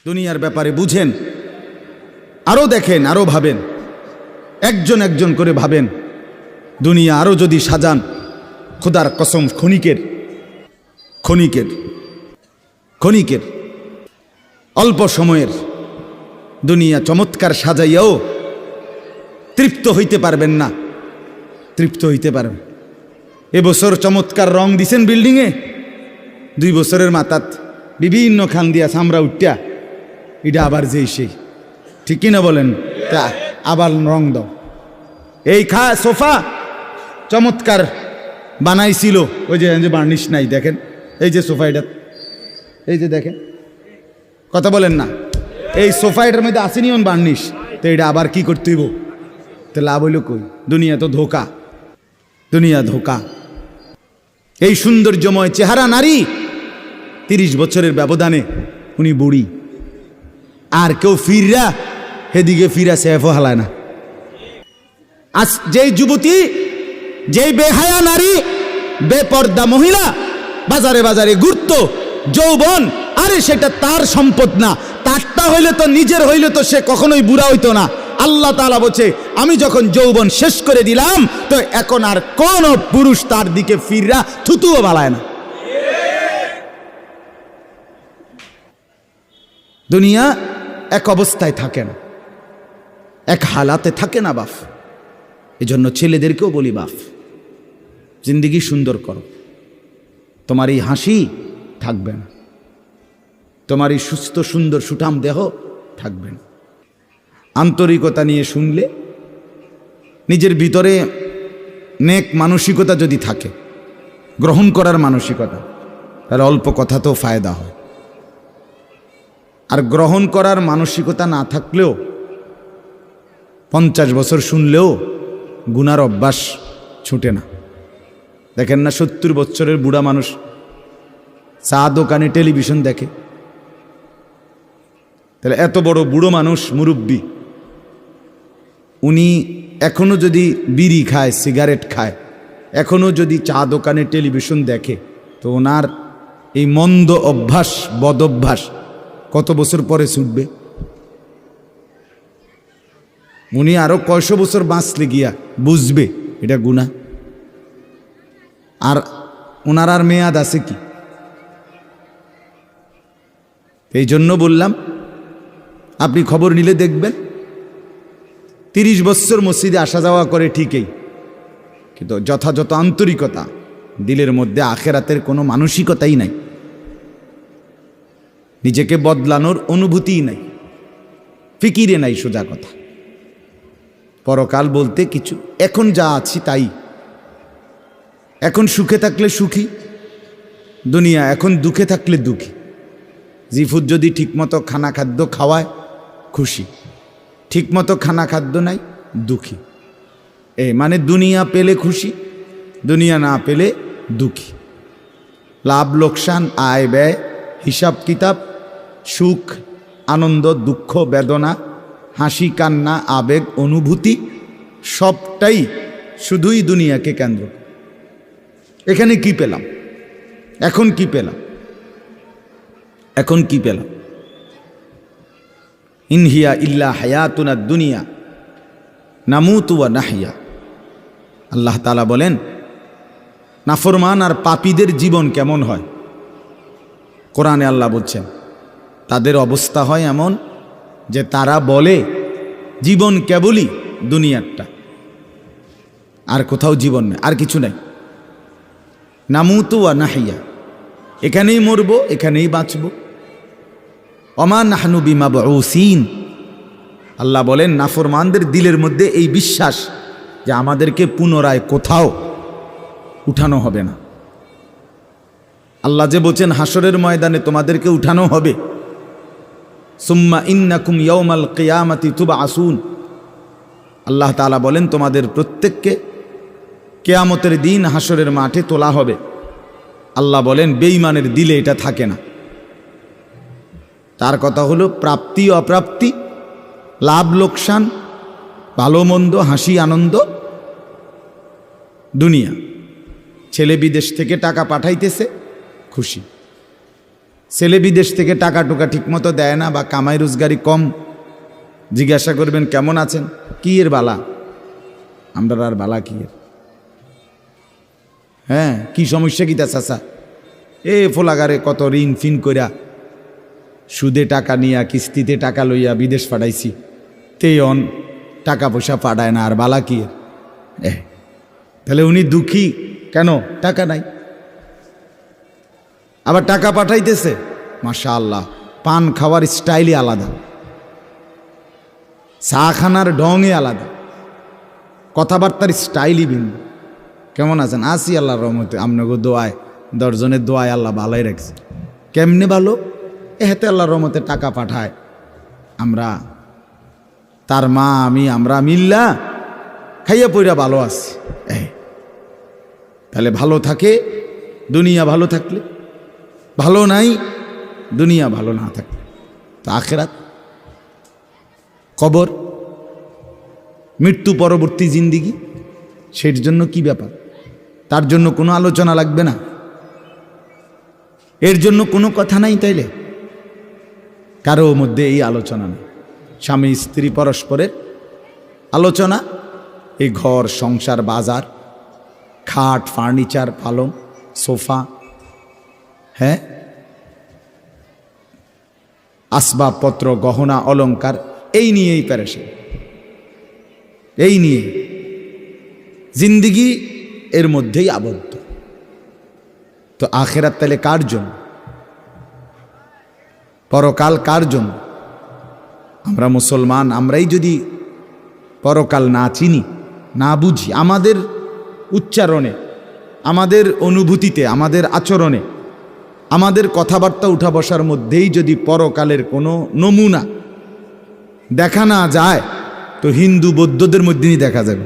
দুনিয়ার ব্যাপারে বুঝেন, আরও দেখেন, আরও ভাবেন, একজন একজন করে ভাবেন। দুনিয়া আরও যদি সাজান, খোদার কসম ক্ষণিকের ক্ষণিকের ক্ষণিকের অল্প সময়ের দুনিয়া চমৎকার সাজাইয়াও তৃপ্ত হইতে পারবেন না, তৃপ্ত হইতে পারবেন। এবছর চমৎকার রং দিছেন বিল্ডিংয়ে, 2 বছরের মাথাত বিভিন্ন খান দিয়া চামড়া উঠিয়া এটা আবার যেই সেই, ঠিক কিনা বলেন? তা আবার রং দাও। এই সোফা চমৎকার বানাইছিল, ওই যে বার্নিশ নাই, দেখেন এই যে সোফা, এটা এই যে দেখেন, কথা বলেন না, এই সোফা এটার মধ্যে আসেনি অন বার্নিশ, তো এটা আবার কি করতে হইব? তো লাভ হইল কই? দুনিয়া তো ধোকা, দুনিয়া ধোকা। এই সৌন্দর্যময় চেহারা নারী 30 বছরের ব্যবধানে উনি বুড়ি, আর কেউ ফিররা সেদিকে ফিরা সেফও হালায় না। আজ যেই যুবতী, যেই বেহায়া নারী, বেপর্দা মহিলা বাজারে বাজারে ঘুরতো, যৌবন, আরে সেটা তার সম্পদ না, তারটা হইলে তো নিজের হইলে তো সে কখনোই বুড়া হইতো না। আল্লাহ তাআলা বলছে, আমি যখন যৌবন শেষ করে দিলাম, তো এখন আর কোন পুরুষ তার দিকে ফিররা থুতুও বালায় না। দুনিয়া এক অবস্থায় থাকে না, এক হালাতে থাকে না বাপ। এজন্য ছেলেদেরকেও বলি, বাপ জিন্দেগি সুন্দর করো। তোমার এই হাসি থাকবে না, তোমার এই সুস্থ সুন্দর সুঠাম দেহ থাকবে না। আন্তরিকতা নিয়ে শুনলে, নিজের ভিতরে নেক মানসিকতা যদি থাকে, গ্রহণ করার মানসিকতা, তাহলে অল্প কথাতেও ফায়দা হয়। আর গ্রহণ করার মানসিকতা না থাকলেও 50 বছর শুনলেও গুনার অভ্যাস ছুটে না। দেখেন না, 70 বছরের বুড়া মানুষ চা দোকানে টেলিভিশন দেখে, তাহলে এত বড় বুড়ো মানুষ, মুরব্বী, উনি এখনো যদি বিড়ি খায়, সিগারেট খায়, এখনো যদি চা দোকানে টেলিভিশন দেখে, তো ওনার এই মন্দ অভ্যাস, বদ অভ্যাস কত বছর পরে ছুটবে? উনি আরো কয়শো বছর বাঁচলে গিয়া বুঝবে এটা গুনাহ। আর ওনার আর মেয়াদ আছে কি? এই জন্য বললাম, আপনি খবর নিলে দেখবেন 30 বছর মসজিদে আসা যাওয়া করে ঠিকই, কিন্তু যথাযথ আন্তরিকতা, দিলের মধ্যে আখেরাতের কোনো মানসিকতাই নাই, নিজেকে বদলানোর অনুভূতিই নাই, ফিকিরে নাই। সোজা কথা, পরকাল বলতে কিছু, এখন যা আছি তাই। এখন সুখে থাকলে সুখী দুনিয়া, এখন দুঃখে থাকলে দুঃখী। জিফুত যদি ঠিকমতো খানা খাদ্য খাওয়ায় খুশি, ঠিকমতো খানা খাদ্য নাই দুঃখী। মানে দুনিয়া পেলে খুশি, দুনিয়া না পেলে দুঃখী। লাভ লোকসান, আয় ব্যয়, হিসাব কিতাব, সুখ আনন্দ, দুঃখ বেদনা, হাসি কান্না, আবেগ অনুভূতি, সবটাই শুধুই দুনিয়াকে কেন্দ্র। এখানে কি পেলাম? এখন কি পেলাম? এখন কি পেলাম? ইনহিয়া ইল্লা হায়াতুনা দুনিয়া নামুতু ওয়া নাহইয়া। আল্লাহ তাআলা বলেন, নাফরমান আর পাপীদের জীবন কেমন হয়? কোরআনে আল্লাহ বলছেন, তাদের অবস্থা হয় এমন যে তারা বলে জীবন কেবলই দুনিয়ারটা, আর কোথাও জীবন নেই, আর কিছু নেই। নামুতু ওয়া নাহইয়া, এখানেই মরবো, এখানেই বাঁচবো। ওমা নাহনু বিমাবউসিন। আল্লাহ বলেন, নাফরমানদের দিলের মধ্যে এই বিশ্বাস যে আমাদেরকে পুনরায় কোথাও উঠানো হবে না। আল্লাহ যে বলছেন হাসরের ময়দানে তোমাদেরকে উঠানো হবে, সুম্মা ইন্নাকুম ইয়াউমাল কিয়ামাতি তুবআসুন। আল্লাহ তাআলা বলেন, তোমাদের প্রত্যেককে কিয়ামতের দিন হাসরের মাঠে তোলা হবে। আল্লাহ বলেন, বেঈমানের দিলে এটা থাকে না। তার কথা হলো, প্রাপ্তি অপ্রাপ্তি, লাভ লোকসান, ভালো মন্দ, হাসি আনন্দ, দুনিয়া। ছেলে বিদেশ থেকে টাকা পাঠাইতেছে, খুশি। ছেলে বিদেশ থেকে টাকা টুকা ঠিকমতো দেয় না বা কামাই রোজগারি কম, জিজ্ঞাসা করবেন কেমন আছেন, কি এর বালা? আমরা আর বালা কি এর? হ্যাঁ, কি সমস্যা কি তা চাচা? ফোলাগারে কত ঋণ ফিন কইরা সুদে টাকা নিয়া কিস্তিতে টাকা লইয়া বিদেশ পাঠাইছি, তেয়ন টাকা পয়সা পাঠায় না, আর বালা কি এর? তাহলে উনি দুঃখী কেন? টাকা নাই, আবার টাকা পাঠাইতেছে, মাশাআল্লাহ। পান খাওয়ার স্টাইলই আলাদা, চা খানার ঢংই আলাদা, কথাবার্তার স্টাইলই ভিন্ন। কেমন আছেন? আসি আল্লাহর রহমতে, আপনাকে দোয়ায়, 10 জনের দোয়ায় আল্লাহ ভালোই রাখছে। কেমনে ভালো? এতে আল্লাহর রহমতে টাকা পাঠায়, আমরা তার মা আমি আমরা মিল্লা খাইয়া পইরা ভালো আছি। তাহলে ভালো থাকে দুনিয়া, ভালো থাকলে ভালো নাই দুনিয়া, ভালো না থাকলে তো আখেরাত, কবর, মৃত্যু পরবর্তী জিন্দিগি, সের জন্য কি ব্যাপার? তার জন্য কোনো আলোচনা লাগবে না, এর জন্য কোনো কথা নাই। তাইলে কারো মধ্যে এই আলোচনা নেই, স্বামী স্ত্রী পরস্পরের আলোচনা, এই ঘর সংসার বাজার, খাট ফার্নিচার পালং সোফা, হ্যাঁ, আসবাবপত্র গহনা অলংকার, এই নিয়েই পেরেছে, এই নিয়ে জিন্দিগি এর মধ্যেই আবদ্ধ। তো আখেরাত তাহলে কার জন্য? পরকাল কার জন্য? আমরা মুসলমান, আমরাই যদি পরকাল না চিনি, না বুঝি, আমাদের উচ্চারণে, আমাদের অনুভূতিতে, আমাদের আচরণে, আমাদের কথাবার্তা উঠা বসার মধ্যেই যদি পরকালের কোনো নমুনা দেখা না যায়, তো হিন্দু বৌদ্ধদের মধ্যেই দেখা যাবে।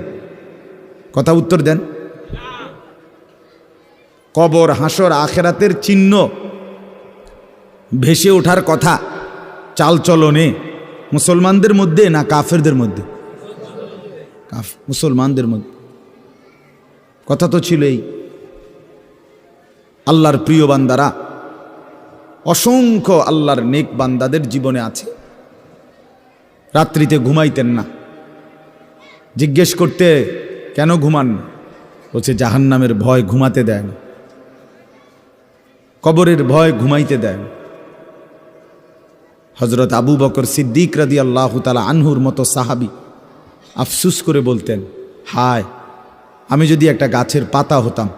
কথা উত্তর দেন। কবর হাসর আখেরাতের চিহ্ন ভেসে ওঠার কথা চালচলনে মুসলমানদের মধ্যে না কাফেরদের মধ্যে? মুসলমানদের মধ্যে। কথা তো ছিল এই, আল্লাহর প্রিয় বান্দারা, অসংখ্য আল্লাহর নেক বান্দাদের জীবনে আছে, রাত্রিতে ঘুমাইতেন না। জিজ্ঞেস করতে, কেন ঘুমান না? বলছে জাহান্নামের ভয় ঘুমাতে দেয় না, কবরের ভয় ঘুমাইতে দেয় না। হজরত আবু বকর সিদ্দিক রাদিয়াল্লাহু তাআলা আনহুর মতো সাহাবী আফসুস করে বলতেন, হায়, আমি যদি একটা গাছের পাতা হতাম,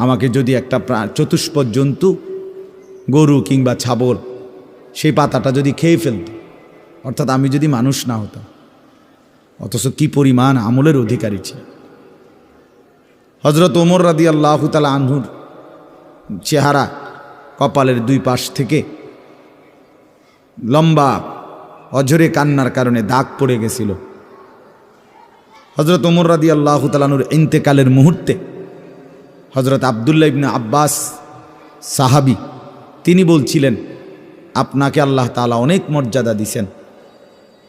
আমাকে যদি একটা চতুষ্পদ জন্তু, গরু কিংবা ছাগল, সেই পাতাটা যদি খেয়ে ফেলত, অর্থাৎ আমি যদি মানুষ না হতাম। অথচ কি পরিমাণ আমলের অধিকারী ছিল। হজরত ওমর রাদিয়াল্লাহু তাআলা আনহুর চেহারা, কপালের দুই পাশ থেকে লম্বা অঝরে কান্নার কারণে দাগ পড়ে গেছিল। হজরত ওমর রাদিয়াল্লাহু তাআলা আনহুর ইন্তেকালের মুহূর্তে হজরত আব্দুল্লাহ ইবনে আব্বাস সাহাবী, তিনি বলছিলেন, আপনাকে আল্লাহ তাআলা অনেক মর্যাদা দিছেন,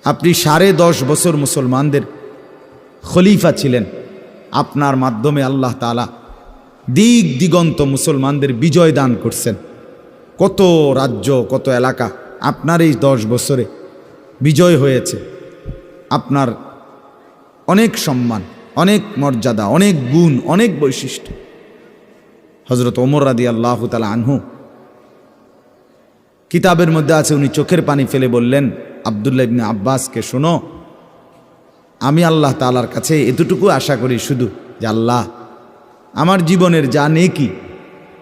আপনি 10.5 বছর মুসলমানদের খলিফা ছিলেন, আপনার মাধ্যমে আল্লাহ তাআলা দিক দিগন্ত মুসলমানদের বিজয় দান করছেন। কত রাজ্য, কত এলাকা আপনার এই 10 বছরে বিজয় হয়েছে। আপনার অনেক সম্মান, অনেক মর্যাদা, অনেক গুণ, অনেক বৈশিষ্ট্য। হজরত ওমর রাদিয়াল্লাহু তাআলা আনহু কিতাবের মধ্যে আছে, উনি চোখের পানি ফেলে বললেন আব্দুল্লাহ ইবনে আব্বাসকে, শোনো, আমি আল্লাহ তাআলার কাছে এতটুকু আশা করি শুধু যে আল্লাহ, আমার জীবনের যা নেকি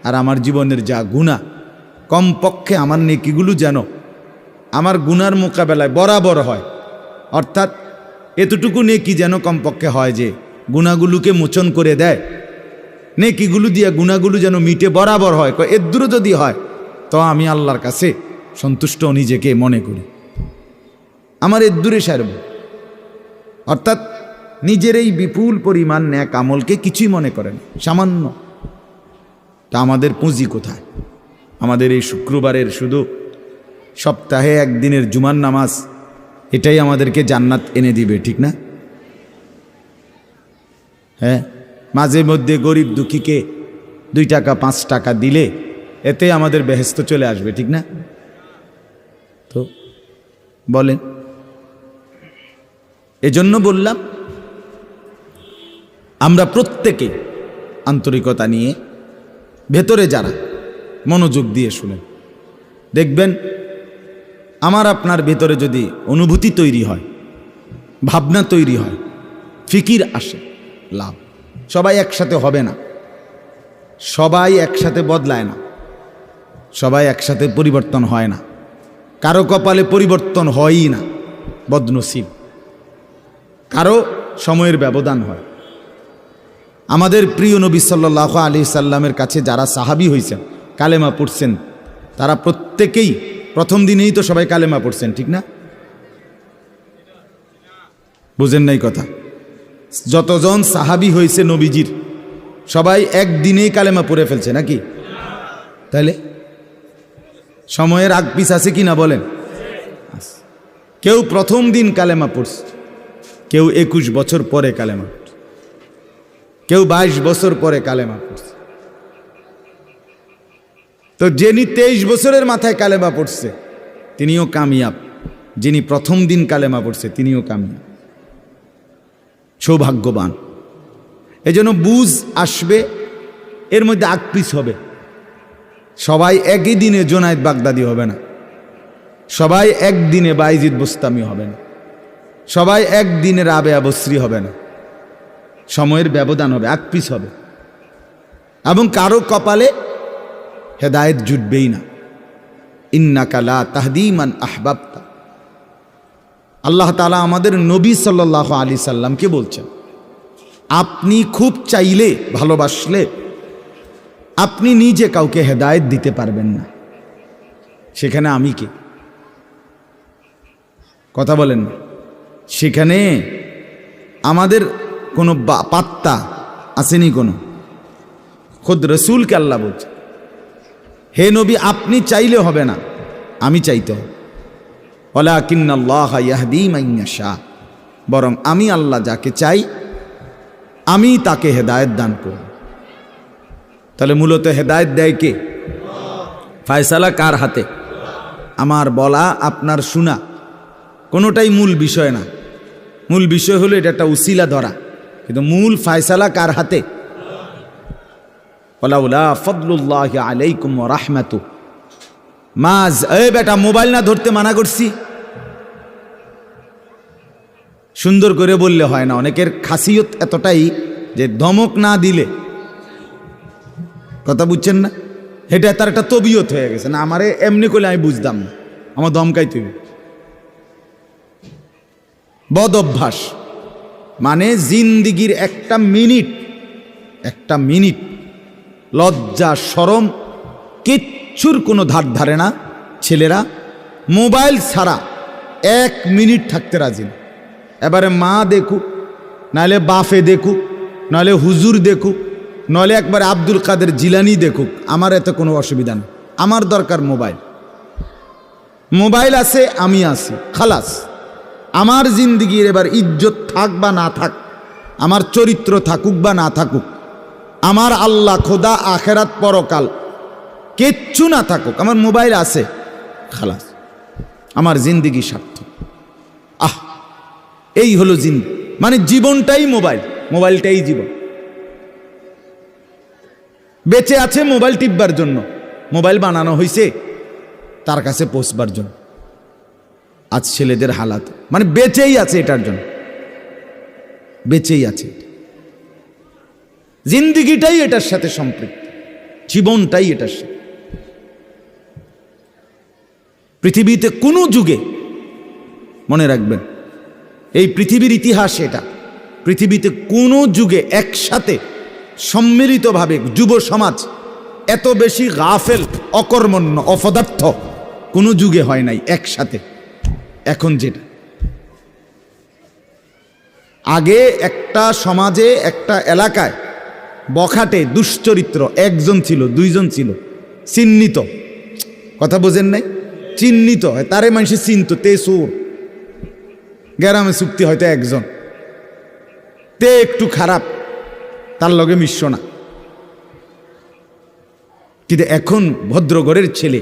আর আমার জীবনের যা গুনাহ, কমপক্ষে আমার নেকিগুলো যেন আমার গুনার মোকাবেলায় বরাবর হয়। অর্থাৎ এতটুকু নেকি যেন কমপক্ষে হয় যে গুনাহগুলোকে মোচন করে দেয়, নেকিগুলো দিয়া গুনাহগুলো যেন মিটে বরাবর হয়। এর দূরে যদি হয় তো আমি আল্লাহর কাছে সন্তুষ্ট নিজেকে মনে করি, আমার এর দূরে সারব। অর্থাৎ নিজের এই বিপুল পরিমাণ নেক আমলকে কিছুই মনে করেন, সামান্য। তা আমাদের পুঁজি কোথায়? আমাদের এই শুক্রবারের শুধু সপ্তাহে একদিনের জুমার নামাজ, এটাই আমাদেরকে জান্নাত এনে দিবে, ঠিক না? হ্যাঁ, মাঝে মধ্যে গরিব দুঃখীকে 2 টাকা 5 টাকা দিলে এতে আমাদের বেহেশত চলে আসবে, ঠিক না? তো বলেন, এজন্য বললাম আমরা প্রত্যেকে আন্তরিকতা নিয়ে ভেতরে যারা মনোযোগ দিয়ে শুনেন, দেখবেন আমার আপনার ভেতরে যদি অনুভূতি তৈরি হয়, ভাবনা তৈরি হয়, ফিকির আসে, লাভ। সবাই একসাথে হবে না, সবাই একসাথে বদলায় না, সবাই একসাথে পরিবর্তন হয় না, কারো কপালে পরিবর্তন হয়ই না, বদনসিব। কারো সময়ের ব্যবধান হয়। আমাদের প্রিয় নবী সাল্লাল্লাহু আলাইহি সাল্লামের কাছে যারা সাহাবী হয়েছেন, কালেমা পড়ছেন, তারা প্রত্যেকেই প্রথম দিনেই তো সবাই কালেমা পড়ছেন, ঠিক না? বুঝেন নাই কথা? যতজন সাহাবী হয়েছে নবীজির, সবাই একদিনেই কালেমা পড়ে ফেলছে নাকি? তাহলে সময়ের আগ পিছ আছে কি না বলেন? কেউ প্রথম দিন কালেমা পড়ছে, কেউ 21 বছর পরে কালেমা পড়ছে, কেউ 22 বছর পরে কালেমা পড়ছে। তো যিনি 23 বছরের মাথায় কালেমা পড়ছে তিনিও কামিয়াব, যিনি প্রথম দিন কালেমা পড়ছে তিনিও কামিয়াব, সৌভাগ্যবান। এজন্য বুঝ আসবে, এর মধ্যে আকপিস হবে। সবাই একই দিনে জোনায়েদ বাগদাদি হবে না, সবাই একদিনে বাইজিদ বুস্তামি হবে না, সবাই একদিনে রাবেয়া বসরি হবে না, সময়ের ব্যবধান হবে, আকপিস হবে। এবং কারো কপালে হেদায়েত জুটবেই না। ইন্নাকা লা তাহদি মান আহবাবতা। আল্লাহ তাআলা আমাদের নবী সাল্লাল্লাহু আলাইহি সাল্লামকে বলছেন, আপনি খুব চাইলে, ভালোবাসলে আপনি নিজে কাউকে হেদায়েত দিতে পারবেন না, সেখানে আমি কে? কথা বলেন না। সেখানে আমাদের কোনো পাত্তা আসেনি কোনো। খুদ রসুলকে আল্লাহ বলছে, হে নবী আপনি চাইলে হবে না, আমি চাইতে হবে। ওয়ালাকিন্নাল্লাহা ইয়াহদি মান ইয়াশা, বরং আমি আল্লাহ যাকে চাই আমি তাকে হেদায়েত দান করি। তাহলে মূলত হেদায়েত দেয় কে? ফায়সালা কার হাতে? আমার বলা আপনার শোনা কোনোটাই মূল বিষয় না। মূল বিষয় হলো এটা একটা উসিলা ধরা, কিন্তু মূল ফায়সালা কার হাতে? ওয়ালাউলা ফাদলুল্লাহি আলাইকুম ওয়া রাহমাতু মাজ। এই বেটা মোবাইল না ধরতে মানা করছি। সুন্দর করে বললে হয় না, অনেকের খাসিয়ত এতটাই যে ধমক না দিলে, কথা বুঝছেন না, এটা তার একটা তবিয়ত হয়ে গেছে। না আমারে এমনি করলে আমি বুঝতাম না, আমার ধমকাইতে হবে। বদ অভ্যাস মানে জিন্দিগির একটা মিনিট লজ্জা শরম কিচ্ছুর কোনো ধার ধারে না। ছেলেরা মোবাইল ছাড়া 1 মিনিট থাকতে রাজি না। এবারে মা দেখুক, নাহলে বাফে দেখুক, নাহলে হুজুর দেখুক, নাহলে একবার আব্দুল কাদের জিলানি দেখুক, আমার এতে কোনো অসুবিধা নেই। আমার দরকার মোবাইল। মোবাইল আছে, আমি আছি, খালাস। আমার জিন্দিগির এবার ইজ্জত থাক বা না থাক, আমার চরিত্র থাকুক বা না থাকুক, আমার আল্লাহ খোদা আখেরাত পরকাল কিচ্ছু না থাকুক, আমার মোবাইল আছে, খালাস, আমার জিন্দিগি সার্থক। এই হলো জিন্দি, মানে জীবনটাই মোবাইল, মোবাইলটাই জীবন। বেঁচে আছে মোবাইল টিপবার জন্য, মোবাইল বানানো হয়েছে তার কাছে পৌঁছবার জন্য। আজ ছেলেদের হালাত মানে বেঁচেই আছে এটার জন্য, বেঁচেই আছে। জিন্দিগিটাই এটার সাথে সম্পৃক্ত, জীবনটাই এটার সাথে। পৃথিবীতে কোনো যুগে মনে রাখবেন, এই পৃথিবীর ইতিহাস এটা, পৃথিবীতে কোনো যুগে একসাথে সম্মিলিতভাবে যুব সমাজ এত বেশি গাফেল, অকর্মণ্য, অপদার্থ কোনো যুগে হয় নাই একসাথে। এখন যেটা আগে একটা সমাজে, একটা এলাকায় বখাটে দুশ্চরিত্র একজন ছিল, দুইজন ছিল, চিহ্নিত, কথা বোঝেন নাই, চিহ্নিত হয়, তারে মানুষে চিনত, তে সুর। গ্রামে চুক্তি হয়তো একজন, তে একটু খারাপ, তার লগে মিশ্র না। কিন্তু এখন ভদ্রঘরের ছেলে,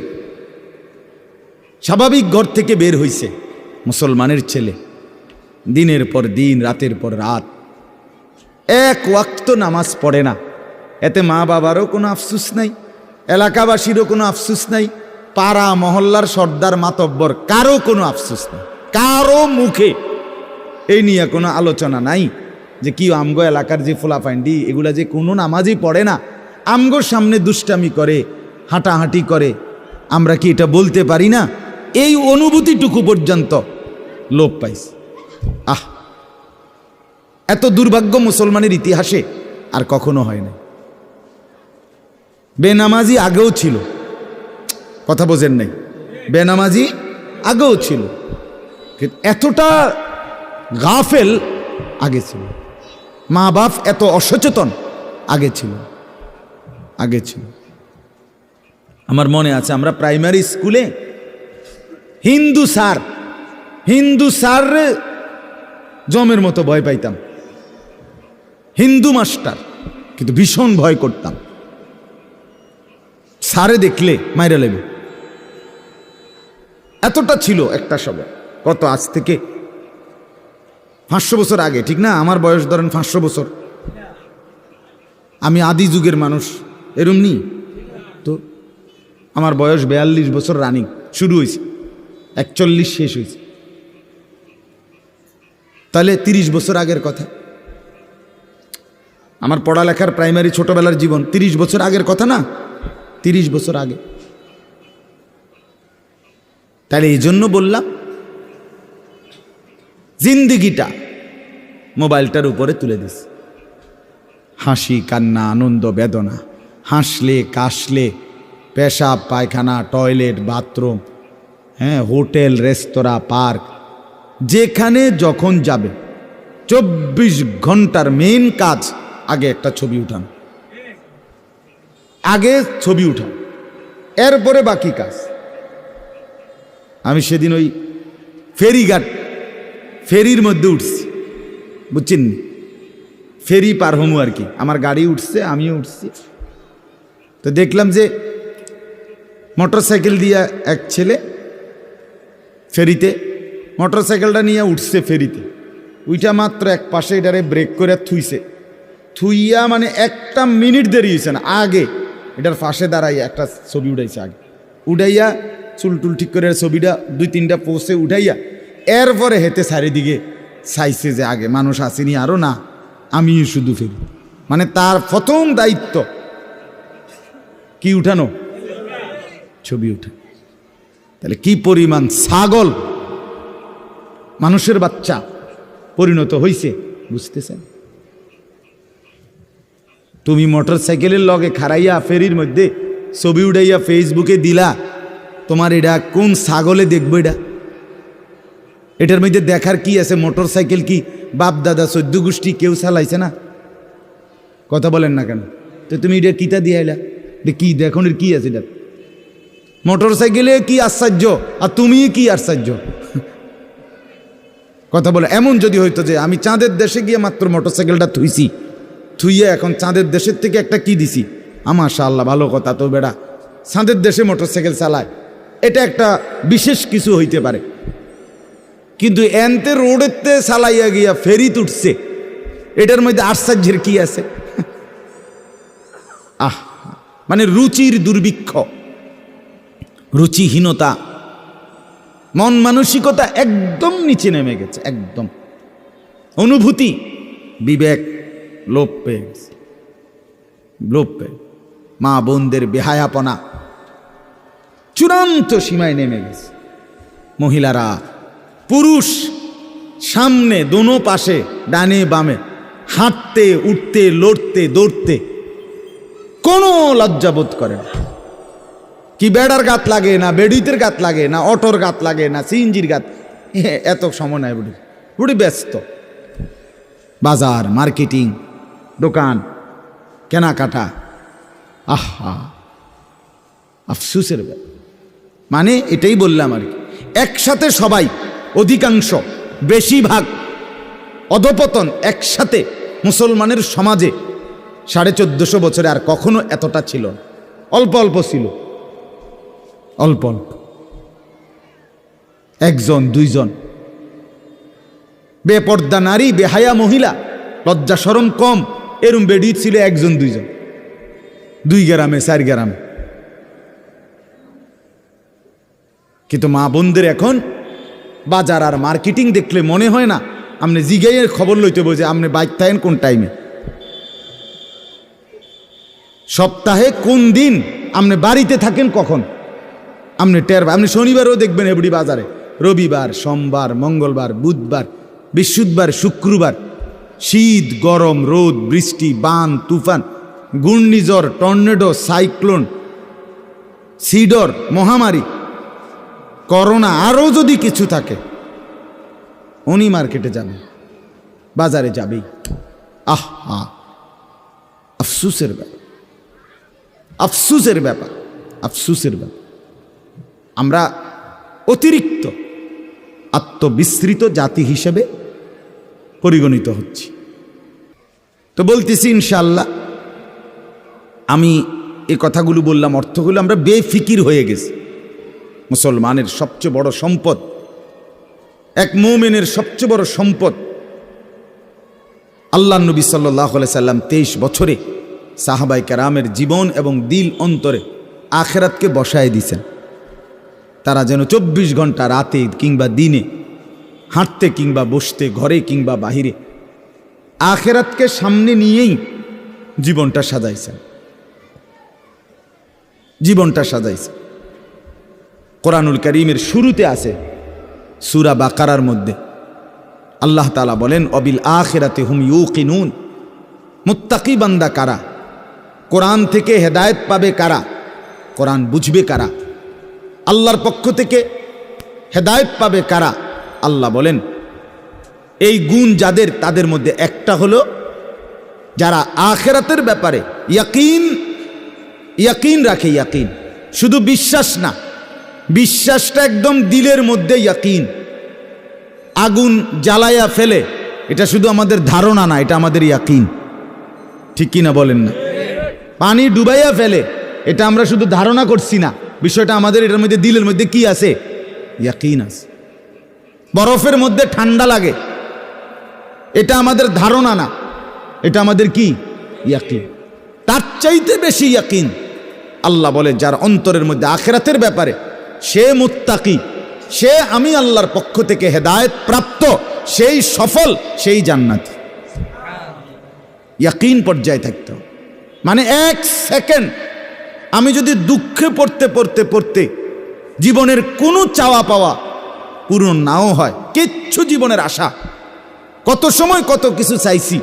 স্বাভাবিক ঘর থেকে বের হইছে মুসলমানের ছেলে, দিনের পর দিন, রাতের পর রাত এক ওয়াক্ত নামাজ পড়ে না। এতে মা বাবারও কোনো আফসুস নাই, এলাকাবাসীরও কোনো আফসুস নাই, পাড়া মহল্লার সর্দার মাতব্বর কারো কোনো আফসুস নাই, কারো মুখে এই নিয়ে কোনো আলোচনা নাই যে কি আমগো এলাকার যে ফোলাফাইন্ডি এগুলা যে কোনো নামাজই পড়ে না, আমগোর সামনে দুষ্টামি করে, হাঁটাহাঁটি করে, আমরা কি এটা বলতে পারি না? এই অনুভূতিটুকু পর্যন্ত লোপ পাইছে। আহ, এত দুর্ভাগ্য মুসলমানের ইতিহাসে আর কখনো হয় না। বেনামাজি আগেও ছিল, কথা বোঝেন নাই, বেনামাজি আগেও ছিল, কিন্তু এতটা গাফেল আগে ছিল, মা বাপ এত অসচেতন আগে ছিল। আমার মনে আছে আমরা প্রাইমারি স্কুলে হিন্দু স্যার জমের মতো ভয় পাইতাম, হিন্দু মাস্টার, কিন্তু ভীষণ ভয় করতাম। স্যারে দেখলে মাইরা লেবে, এতটা ছিল একটা সময়। কত, আজ থেকে 500 বছর আগে, ঠিক না? আমার বয়স ধরেন 500 বছর, আমি আদি যুগের মানুষ, এরম নি তো। আমার বয়স 42 বছর রানিং, শুরু হয়েছে 41 শেষ হয়েছে, তাহলে 30 বছর আগের কথা। আমার পড়ালেখার প্রাইমারি ছোটবেলার জীবন 30 বছর আগের কথা না, 30 বছর আগে। তাহলে এই জন্য বললাম জিন্দিগিটা মোবাইলটার উপরে তুলে দিস, হাসি কান্না আনন্দ বেদনা, হাসলে কাশলে, পেশাব পায়খানা টয়লেট বাথরুম, হ্যাঁ, হোটেল রেস্তোরাঁ পার্ক, যেখানে যখন যাবে 24 ঘন্টার মেইন কাজ আগে একটা ছবি উঠান, আগে ছবি উঠান, এরপরে বাকি কাজ। আমি সেদিন ওই ফেরির মধ্যে উঠছি, বুঝছেন, ফেরি পার হমু আর কি, আমার গাড়ি উঠছে, আমিও উঠছি। তো দেখলাম যে মোটরসাইকেল দিয়ে এক ছেলে ফেরিতে, মোটরসাইকেলটা নিয়ে উঠছে ফেরিতে, ওইটা মাত্র এক পাশে এটারে ব্রেক করে থুইয়া মানে 1 মিনিট দেরি হয়েছে না, আগে এটার পাশে দাঁড়াইয়া একটা ছবি উঠাইছে, আগে উঠাইয়া চুলটুল ঠিক করে ছবিটা 2-3টা পোস্টে উঠাইয়া এরপরে হেতে চারিদিকে চাইছে যে আগে মানুষ আসেনি আরও না, আমি শুধু ফেরি। মানে তার প্রথম দায়িত্ব কি উঠানো, ছবি উঠা। তাহলে কি পরিমাণ ছাগল মানুষের বাচ্চা পরিণত হইছে বুঝতেছেন? তুমি মোটরসাইকেলের লগে খাড়াইয়া ফেরির মধ্যে ছবি উঠাইয়া ফেসবুকে দিলা, তোমার এটা কোন ছাগলে দেখবো? এটার মধ্যে দেখার কি আছে? মোটরসাইকেল কি বাপ দাদা 14 গোষ্ঠী কেউ চালাইছে না? কথা বলেন না কেন? তো তুমি এটা কিতা দিয়ে আইলা, কি দেখুন কি আছে এটা? মোটরসাইকেলে কি আশ্চর্য আর তুমি কি আশ্চর্য? কথা বলে এমন যদি হইতো যে আমি চাঁদের দেশে গিয়ে মাত্র মোটরসাইকেলটা থুইয়া এখন চাঁদের দেশের থেকে একটা কি দিছি, মাশাআল্লাহ ভালো কথা, তো বেড়া চাঁদের দেশে মোটরসাইকেল চালায়, এটা একটা বিশেষ কিছু হইতে পারে। কিন্তু এনতে রোডেতে চালাইয়া গিয়া ফেরি তুটছে, এটার মধ্যে আশ্চর্যের কি আছে? মানে রুচির দুর্ভিক্ষ, রুচিহীনতা, মন মানসিকতা একদম নিচে নেমে গেছে, একদম অনুভূতি বিবেক লোপ পেয়ে গেছে, লোপ পেয়ে মা বোনদের বেহায়াপনা চূড়ান্ত সীমায় নেমে গেছে। মহিলারা পুরুষ সামনে দোনো পাশে ডানে বামে হাঁটতে উঠতে লড়তে দৌড়তে কোনো লজ্জাবোধ করে না। কি বেড়ার গাত লাগে না, বেডিতের গাত লাগে না, অটোর গাত লাগে না, সিএনজির গাত, এত সময় নাই বুড়ি, বুড়ি ব্যস্ত। বাজার মার্কেটিং দোকান কেনাকাটা, আহা আফসুসের ব্যাপার। মানে এটাই বললাম আর কি, একসাথে সবাই, অধিকাংশ বেশিরভাগ অধপতন একসাথে মুসলমানের সমাজে 1450 বছরে আর কখনো এতটা ছিল না। অল্প অল্প ছিল, অল্প অল্প, একজন দুইজন। বেপর্দা নারী, বেহায়া মহিলা, লজ্জা শরম কম, এরম বেডি ছিল একজন দুইজন, 2 গ্রামে 4 গ্রামে। কিন্তু মা বোনদের এখন বাজার আর মার্কেটিং দেখলে মনে হয় না আপনি জিগাইয়ের খবর লইতে বোঝে আপনি বাইক থাকেন কোন টাইমে, সপ্তাহে কোন দিন আপনি বাড়িতে থাকেন কখন আপনি টের। আপনি শনিবারও দেখবেন এবড়ি বাজারে, রবিবার, সোমবার, মঙ্গলবার, বুধবার, বৃহস্পতিবার, শুক্রবার, শীত, গরম, রোদ, বৃষ্টি, বান, তুফান, ঘূর্ণিঝড়, টর্নেডো, সাইক্লোন, সিডর, মহামারী, করোনা, আরও যদি কিছু থাকে, উনি মার্কেটে যাবে, বাজারে যাবেই। আহা, আফসুসের ব্যাপার, আফসুসের ব্যাপার, আফসুসের ব্যাপার। আমরা অতিরিক্ত আত্মবিস্মৃত জাতি হিসেবে পরিগণিত হচ্ছি। তো বলতেছি ইনশাআল্লাহ, আমি এই কথাগুলো বললাম, অর্থগুলো আমরা বেফিকির হয়ে গেছি। মুসলমানের সবচেয়ে বড় সম্পদ, এক মুমিনের সবচেয়ে বড় সম্পদ, আল্লাহ নবী সাল্লাল্লাহু আলাইহি সাল্লাম 23 বছরে সাহাবায়ে কেরামের জীবন এবং দিল অন্তরে আখিরাতকে বসায় দিয়েছেন। তারা যেন 24 ঘন্টা রাতে কিংবা দিনে, হাঁটতে কিংবা বসতে, ঘরে কিংবা বাহিরে, আখিরাতকে সামনে নিয়েই জীবনটা সাজাইছেন, জীবনটা সাজাইছেন। কোরআনুল কারীমের শুরুতে আছে সূরা বাকারার মধ্যে আল্লাহ তাআলা বলেন, অবিল আখিরাতি হুম ইউকিনুন। মুত্তাকি বান্দা কারা? কোরআন থেকে হেদায়েত পাবে কারা? কোরআন বুঝবে কারা? আল্লাহর পক্ষ থেকে হেদায়েত পাবে কারা? আল্লাহ বলেন এই গুণ যাদের, তাদের মধ্যে একটা হলো যারা আখিরাতের ব্যাপারে ইয়াকিন রাখে। ইয়াকিন শুধু বিশ্বাস না, বিশ্বাসটা একদম দিলের মধ্যে ইয়াকিন। আগুন জ্বালায়া ফেলে, এটা শুধু আমাদের ধারণা না, এটা আমাদের ইয়াকিন। ঠিক কিনা বলেন না? পানি ডুবাইয়া ফেলে, এটা আমরা শুধু ধারণা করছি না, বিষয়টা আমাদের এটার মধ্যে দিলের মধ্যে কি আছে? ইয়াকিন আছে। বরফের মধ্যে ঠান্ডা লাগে, এটা আমাদের ধারণা না, এটা আমাদের কি? ইয়াকিন। তার চাইতে বেশি ইয়াকিন আল্লাহ বলে যার অন্তরের মধ্যে আখিরাতের ব্যাপারে, সে মুত্তাকি, সে আমি আল্লাহর পক্ষ থেকে হেদায়েত প্রাপ্ত, সেই সফল, সেই জান্নাতি। ইয়াকিন পর্যায়ে থাকতে, মানে 1 সেকেন্ড আমি যদি দুঃখে পড়তে পড়তে পড়তে জীবনের কোনো চাওয়া পাওয়া পূরণ নাও হয়, কিচ্ছু জীবনের আশা, কত সময় কত কিছু চাইছি,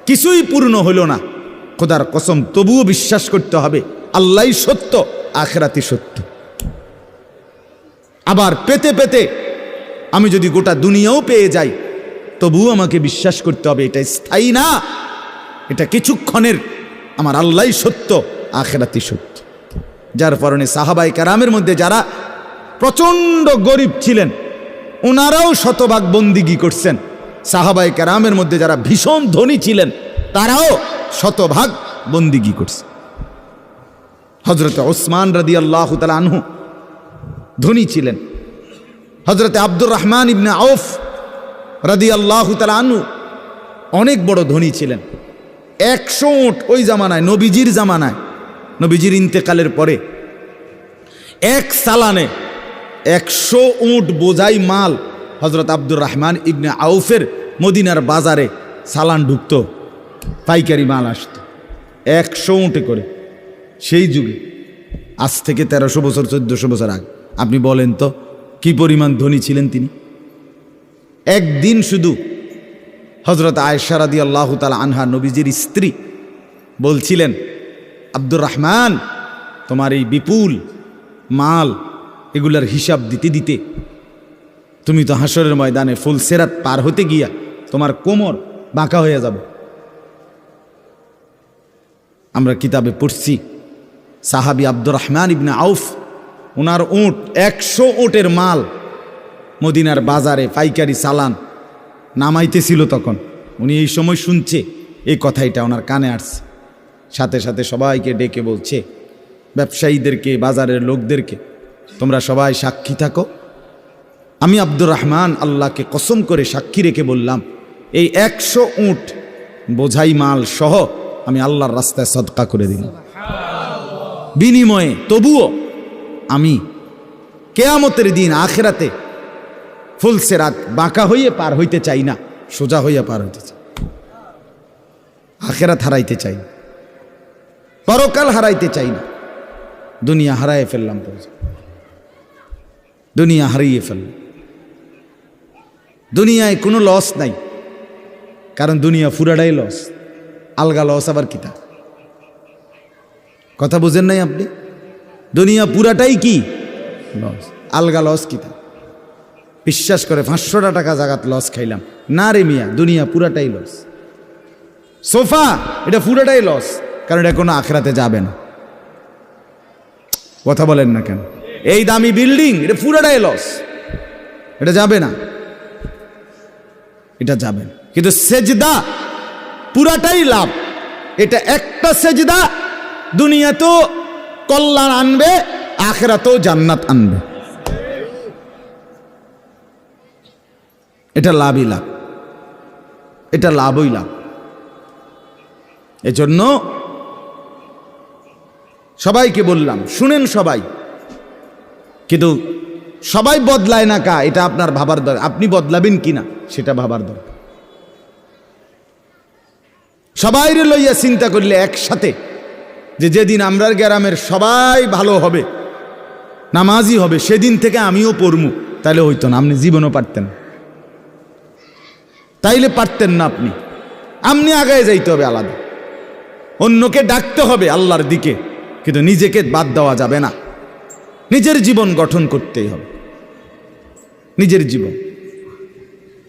কিছুই পূর্ণ হইল না, খোদার কসম তবুও বিশ্বাস করতে হবে আল্লাহই সত্য, আখিরাতই সত্য। আবার পেতে পেতে আমি যদি গোটা দুনিয়াও পেয়ে যাই, তবুও আমাকে বিশ্বাস করতে হবে এটা স্থায়ী না, এটা কিছুক্ষণের, আমার আল্লাহই সত্য, আখিরাতই সত্য। যার কারণে সাহাবায়ে কেরামের মধ্যে যারা প্রচণ্ড গরিব ছিলেন, ওনারাও শতভাগ বন্দিগি করছেন। সাহাবায়ে কেরামের মধ্যে যারা ভীষণ ধনী ছিলেন, তারাও শতভাগ বন্দিগি করছে। হযরত ওসমান রাদিয়াল্লাহু তাআলা আনহু ধনী ছিলেন। হযরত আব্দুর রহমান ইবনে আউফ রাদিয়াল্লাহু তাআলা আনহু অনেক বড় ধনী ছিলেন। 100 উট ওই জামানায়, নবীজির জামানায়, নবীজির ইন্তেকালের পরে এক সালানে 100 উট বোঝাই মাল হযরত আব্দুর রহমান ইবনে আউফের মদিনার বাজারে সালান ঢুকত, পাইকারি মাল আসত 100 উটে করে। সেই যুগে, আজ থেকে 1300 বছর 1400 বছর আগে, আপনি বলেন তো কি পরিমাণ ধনী ছিলেন তিনি। একদিন শুধু হযরত আয়েশা রাদিয়াল্লাহু তাআলা আনহা, নবীজির স্ত্রী, বলছিলেন, আব্দুর রহমান, তোমার এই বিপুল মাল, এগুলার হিসাব দিতে দিতে তুমি তো হাসরের ময়দানে ফুলসেরাত পার হতে গিয়া তোমার কোমর বাঁকা হয়ে যাবে। আমরা কিতাবে পড়ছি সাহাবী আব্দুর রহমান ইবনে আউফ, ওনার উট 100 উটের মাল মদিনার বাজারে পাইকারি চালান নামাইতেছিল। তখন উনি এই সময় শুনছে এই কথাটা, ওনার কানে আসছে, সাথে সাথে সবাইকে ডেকে বলছে, ব্যবসায়ীদেরকে, বাজারের লোকদেরকে, তোমরা সবাই সাক্ষী থাকো। আমি আব্দুর রহমান আল্লাহকে কসম করে সাক্ষী রেখে বললাম, এই 100 উট বোঝাই মাল সহ আমি আল্লাহর রাস্তায় সদকা করে দিলাম। বিনিময়ে তবুও আমি কেয়ামতের দিন আখিরাতে ফুলসেরাত বাঁকা হইয়ে পার হইতে চাই না, সোজা হইয়া পার হইতে চাই। আখিরাত হারাইতে চাই, পরকাল হারাইতে চাই না। দুনিয়া হারাইয়ে ফেললাম, দুনিয়া হারিয়ে ফেললাম। দুনিয়ায় কোনো লস নাই, কারণ দুনিয়া পুরাটাই লস। আলগা লস আবার কিতা? কথা বুঝেন নাই আপনি? দুনিয়া পুরাটাই কি লস, আলগা লস কিতা? বিশ্বাস করে 500 টাকা জাগাত লস খাইলাম না রে মিয়া, দুনিয়া পুরাটাই লস। সোফা এটা পুরাটাই লস, কারণ এটা কোনো আখিরাতে যাবে না। কথা বলেন না কেন? এই দামি বিল্ডিং এটা পুরাটাই লস, এটা যাবে না, এটা যাবে না। কিন্তু সেজদা পুরাটাই লাভ। এটা একটা সেজদা দুনিয়াতেও কল্যাণ আনবে, আখিরাতেও জান্নাত আনবে। এটা লাভই লাভ, এটা লাভই লাভ। এজন্য সবাইকে বললাম, শুনেন সবাই, কিন্তু সবাই বদলায় না কা, এটা আপনার ভাবার দরকার। আপনি বদলাবেন কিনা সেটা ভাবার দরকার। সবাইরে লইয়া চিন্তা করলে একসাথে, যে যেদিন আমরার গ্রামের সবাই ভালো হবে, নামাজি হবে, সেদিন থেকে আমিও পড়মু, তাইলে হইতো না। আপনি জীবনও পারতেন, তাইলে পারতেন না। আপনি আগায় যাইতে হবে আলাদা, অন্যকে ডাকতে হবে আল্লাহর দিকে, কিন্তু নিজেকে বাদ দেওয়া যাবে না। নিজের জীবন গঠন করতেই হবে, নিজের জীবন।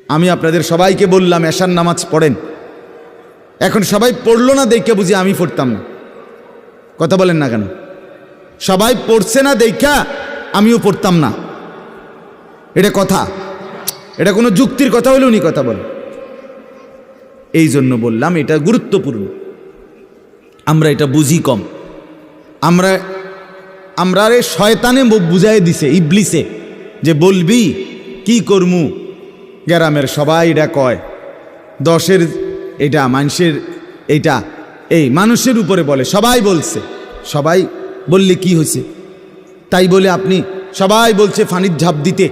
আমি আপনাদের সবাইকে বললাম এশার নামাজ পড়েন। এখন সবাই পড়লো না দেখে বুঝি আমি পড়তাম না। কথা বলেন না কেন? সবাই পড়ছে না দেখা আমিও পড়তাম না, এটা কথা? এটা কোনো যুক্তির কথা হলে উনি কথা বলেন। এই জন্য বললাম এটা গুরুত্বপূর্ণ। আমরা এটা বুঝি কম। আমরা শয়তানে বুঝাই দিছে, ইবলিসে, যে বলবি কি করমু, গ্রামের সবাই এটা কয়, 10-এর এটা মানুষের, এইটা এই মানুষের উপরে বলে, সবাই বলছে। সবাই বললে কি হয়েছে? তাই বলে আপনি, সবাই বলছে পানির ঝাঁপ দিতে,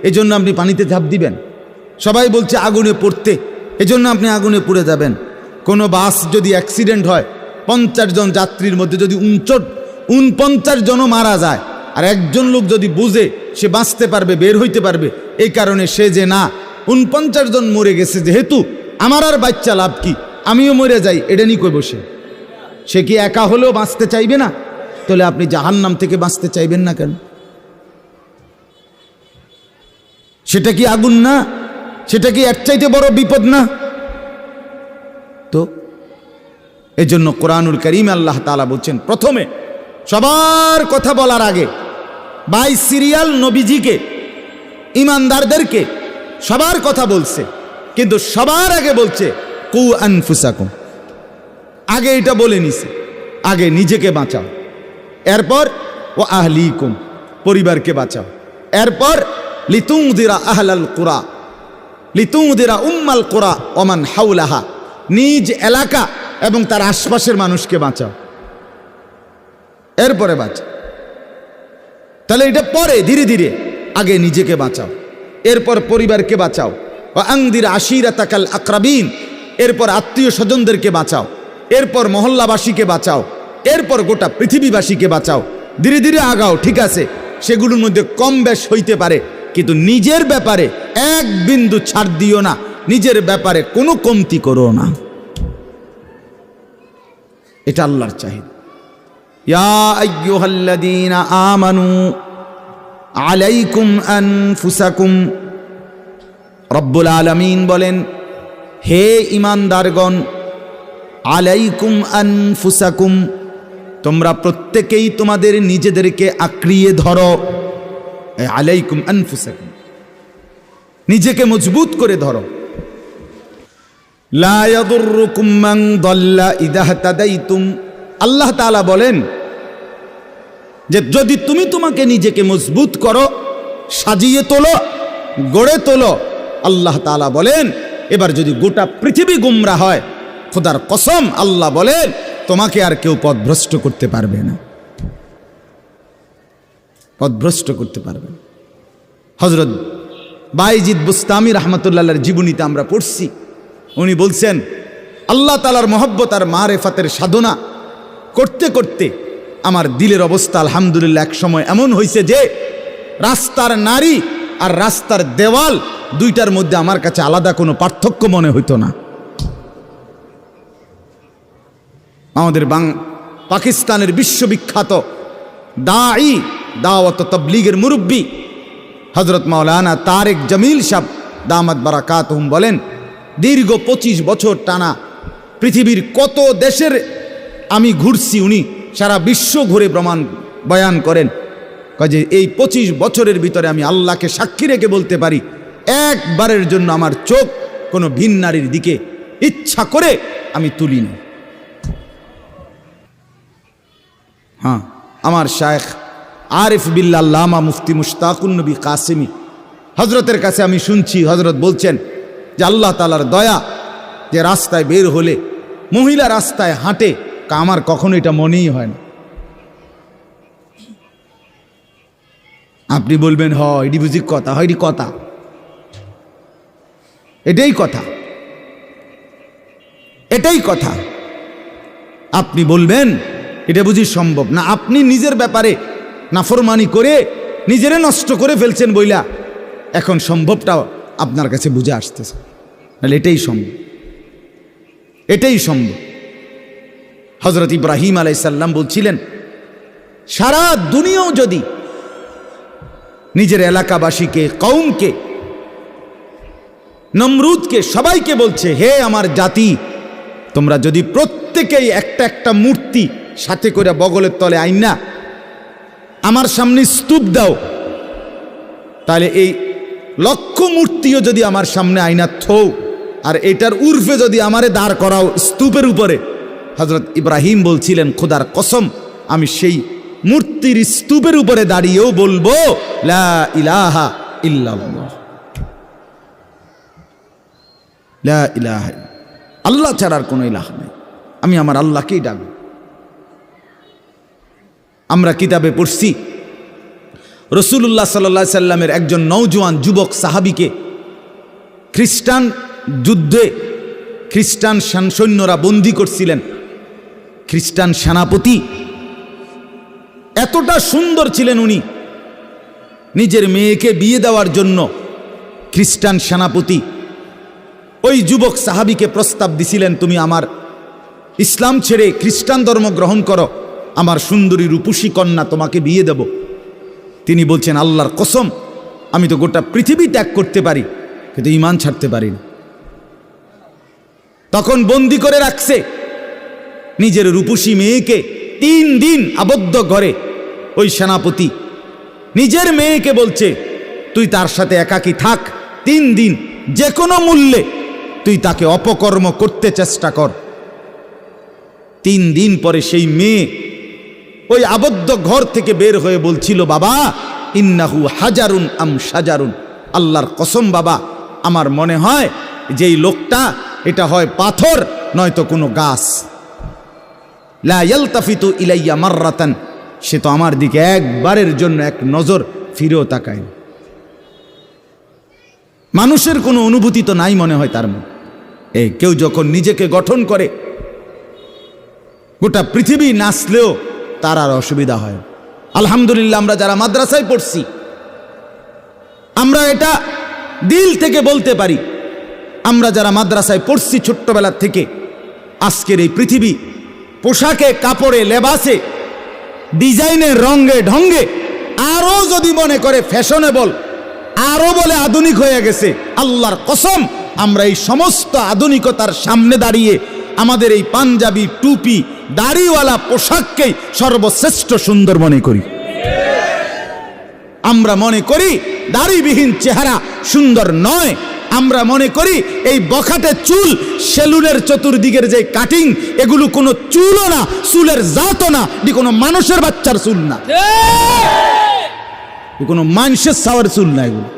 এজন্য আপনি পানিতে ঝাঁপ দিবেন। সবাই বলছে আগুনে পড়তে, এজন্য আপনি আগুনে পুড়ে যাবেন। কোনো বাস যদি অ্যাক্সিডেন্ট হয়, 50 জন যাত্রীর মধ্যে যদি 49 জনও মারা যায়, আর একজন লোক যদি বুঝে সে বাঁচতে পারবে, বের হইতে পারবে, এই কারণে সে যে না 49 জন মরে গেছে, যেহেতু আমার আর বাচ্চা লাভ কি, আমিও মরে যাই, এটা নিয়ে কই বসে, সে কি একা হলেও বাঁচতে চাইবে না? তাহলে আপনি জাহান্নাম থেকে বাঁচতে চাইবেন না কেন? সেটা কি আগুন না? সেটা কি এর চাইতে বড় বিপদ না? তো এজন্য কোরআনুল কারীমে আল্লাহ তাআলা বলছেন, প্রথমে সবার কথা বলার আগে বাই সিরিয়াল নবীজিকে, ইমানদারদেরকে সবার কথা বলছে, কিন্তু সবার আগে বলছে কু আনফুসাকুম। আগে এটা বলে নিছে, আগে নিজেকে বাঁচাও, এরপর ও আহলিকুম, পরিবারকে বাঁচাও, এরপর লিতুনদিরা আহলাল কুরা, লিতুনদিরা উম্মাল কুরা ওমান হাওলাহা, নিজ এলাকা এবং তার আশপাশের মানুষকে বাঁচাও, এরপরে বাঁচাও। তাহলে এটা পরে ধীরে ধীরে, আগে নিজেকে বাঁচাও, এরপর পরিবারকে বাঁচাও। ও আনদির আশিরাতাকাল আকরাবিন, এরপর আত্মীয় স্বজনদেরকে বাঁচাও, এরপর মহল্লাবাসীকে বাঁচাও, এরপর গোটা পৃথিবীবাসীকে বাঁচাও। ধীরে ধীরে আগাও, ঠিক আছে, সেগুলোর মধ্যে কম বেশ হইতে পারে, কিন্তু নিজের ব্যাপারে এক বিন্দু ছাড় দিও না, নিজের ব্যাপারে কোনো কমতি করো না। এটা আল্লাহর চাহিদা। ইয়া আইয়ুহাল্লাযীনা আমানু আলাইকুম আনফুসাকুম, রব্বুল আলামিন বলেন, হে ঈমানদারগণ, আলাইকুম আনফুসাকুম, তোমরা প্রত্যেকেই তোমাদের নিজেদেরকে আঁকড়িয়ে ধরো। আলাইকুম আনফুসাকুম, নিজেকে মজবুত করে ধরো। লা ইয়াদুররুকুম মান দাল্লা ইযা ইহতাদাইতুম, আল্লাহ তাআলা বলেন, যে যদি তুমি তোমাকে নিজেকে মজবুত করো, সাজিয়ে তোলো, গড়ে তোলো, আল্লাহ তাআলা বলেন এবার যদি গোটা পৃথিবী গুমরা হয়, খোদার কসম আল্লাহ বলেন তোমাকে আর কেউ পথভ্রষ্ট করতে পারবে না, পথভ্রষ্ট করতে পারবে না। হযরত বাইজিদ বুস্তামি রাহমাতুল্লাহর জীবনীতে আমরা পড়ছি, উনি বলছেন আল্লাহ তাআলার মহব্বত আর মারেফাতের সাধনা করতে করতে আমার দিলের অবস্থা আলহামদুলিল্লাহ এক সময় এমন হয়েছে যে রাস্তার নারী আর রাস্তার দেওয়াল দুইটার মধ্যে আমার কাছে আলাদা কোনো পার্থক্য মনে হইতো না। আমাদের পাকিস্তানের বিশ্ববিখ্যাত দাঈ, দাওয়াত তাবলীগের মুরব্বী হযরত মাওলানা তারেক জামিল সাহেব দামাত বারাকাতুহুম বলেন, দীর্ঘ 25 বছর টানা পৃথিবীর কত দেশের আমি ঘুরছি, উনি সারা বিশ্ব ঘুরে বয়ান করেন যে এই 25 বছরের ভিতরে আমি আল্লাহকে সাক্ষী রেখে বলতে পারি একবারের জন্য আমার চোখ কোনো ভিন নারীর দিকে ইচ্ছা করে আমি তুলিনি। হ্যাঁ, আমার শায়েখ আরিফ বিল্লাহ আল্লামা মুফতি মুশতাকুন নবী কাসেমি হজরতের কাছে আমি শুনছি, হজরত বলছেন যে আল্লাহ তাআলার দয়া যে রাস্তায় বের হলে মহিলা রাস্তায় হাঁটে, আমার কখনো এটা মনেই হয় না। আপনি বলবেন হ এটি বুঝি কথা, হয় এটি কথা, এটাই কথা, এটাই কথা। আপনি বলবেন এটা বুঝি সম্ভব না, আপনি নিজের ব্যাপারে নাফরমানি করে নিজেরে নষ্ট করে ফেলছেন বইলা এখন সম্ভবটা আপনার কাছে বুঝে আসতেছে, নাহলে এটাই সম্ভব, এটাই সম্ভব। হযরত ইব্রাহিম আলাইহিস সালাম বলছিলেন সারা দুনিয়াও যদি নিজের এলাকাবাসীকে, কওমকে, নমরুদকে, সবাইকে বলছে হে আমার জাতি, তোমরা যদি প্রত্যেকেই একটা একটা মূর্তি সাথে করে বগলের তলে আইনা আমার সামনে স্তূপ দাও, তাহলে এই লক্ষ মূর্তিও যদি আমার সামনে আইনা থৌ আর এটার উর্ফে যদি আমারে দাঁড় করাও স্তূপের উপরে, হযরত ইব্রাহিম বলছিলেন খোদার কসম আমি সেই মূর্তির স্তূপের উপরে দাঁড়িয়েও বলবো লা ইলাহা ইল্লাল্লাহ, লা ইলাহা, আল্লাহ ছাড়ার কোনো ইলাহ নাই, আমি আমার আল্লাহকেই ডাকব। আমরা কিতাবে পড়ছি রাসূলুল্লাহ সাল্লাল্লাহু আলাইহি সাল্লামের একজন নওজোয়ান যুবক সাহাবীকে খ্রিস্টান যুদ্ধে খ্রিস্টান সৈন্যরা বন্দী করছিলেন। খ্রিস্টান সেনাপতি এতটা সুন্দর ছিলেন, উনি নিজের মেয়েকে বিয়ে দেওয়ার জন্য খ্রিস্টান সেনাপতি ওই যুবক সাহাবীকে প্রস্তাব দিছিলেন, তুমি আমার ইসলাম ছেড়ে খ্রিস্টান ধর্ম গ্রহণ করো, আমার সুন্দরী রূপসী কন্যা তোমাকে বিয়ে দেব। তিনি বলছেন আল্লাহর কসম আমি তো গোটা পৃথিবী ত্যাগ করতে পারি কিন্তু ঈমান ছাড়তে পারি না। তখন বন্দি করে রাখছে নিজের রূপসী মেয়েকে 3 দিন আবদ্ধ ঘরে। ওই সেনাপতি নিজের মেয়েকে বলছে তুই তার সাথে একাকী থাক 3 দিন, যে কোনো মূল্যে তুই তাকে অপকর্ম করতে চেষ্টা কর। 3 দিন পরে সেই মেয়ে ওই আবদ্ধ ঘর থেকে বের হয়ে বলছিল বাবা ইন্নাহু হাজারুন আম শাজারুন, আল্লাহর কসম বাবা আমার মনে হয় যে এই লোকটা এটা হয় পাথর নয়তো কোনো গাছ। লা ইয়ালতাফিতু ইলাইয়া মাররাতান, সে তো আমার দিকে একবারের জন্য এক নজর ফিরেও তাকায়। মানুষের কোনো অনুভূতি তো নাই মনে হয় তার মধ্যে। কেউ যখন নিজেকে গঠন করে গোটা পৃথিবী নাচলেও তার আর অসুবিধা হয়। আলহামদুলিল্লাহ আমরা যারা মাদ্রাসায় পড়ছি আমরা এটা দিল থেকে বলতে পারি, আমরা যারা মাদ্রাসায় পড়ছি ছোট্টবেলার থেকে, আজকের এই পৃথিবী পোশাকে, কাপড়ে, লেবাসে, ডিজাইনের, রঙে ঢঙ্গে আরো যদি মনে করে ফ্যাশনেবল, আরো বলে আধুনিক হয়ে গেছে, আল্লাহর কসম আমরা এই সমস্ত আধুনিকতার সামনে দাঁড়িয়ে আমাদের এই পাঞ্জাবি, টুপি, দাড়িওয়ালা পোশাককেই সর্বশ্রেষ্ঠ সুন্দর মনে করি। আমরা মনে করি দাড়িবিহীন চেহারা সুন্দর নয়, আমরা মনে করি এই বখাটে চুল, সেলুনের চতুর্দিকের যে কাটিং, এগুলো কোনো চুলও না, চুলের জাতও না, এটি কোনো মানুষের বাচ্চার চুল না, কোনো মানুষের সাওয়ার চুল না, এগুলো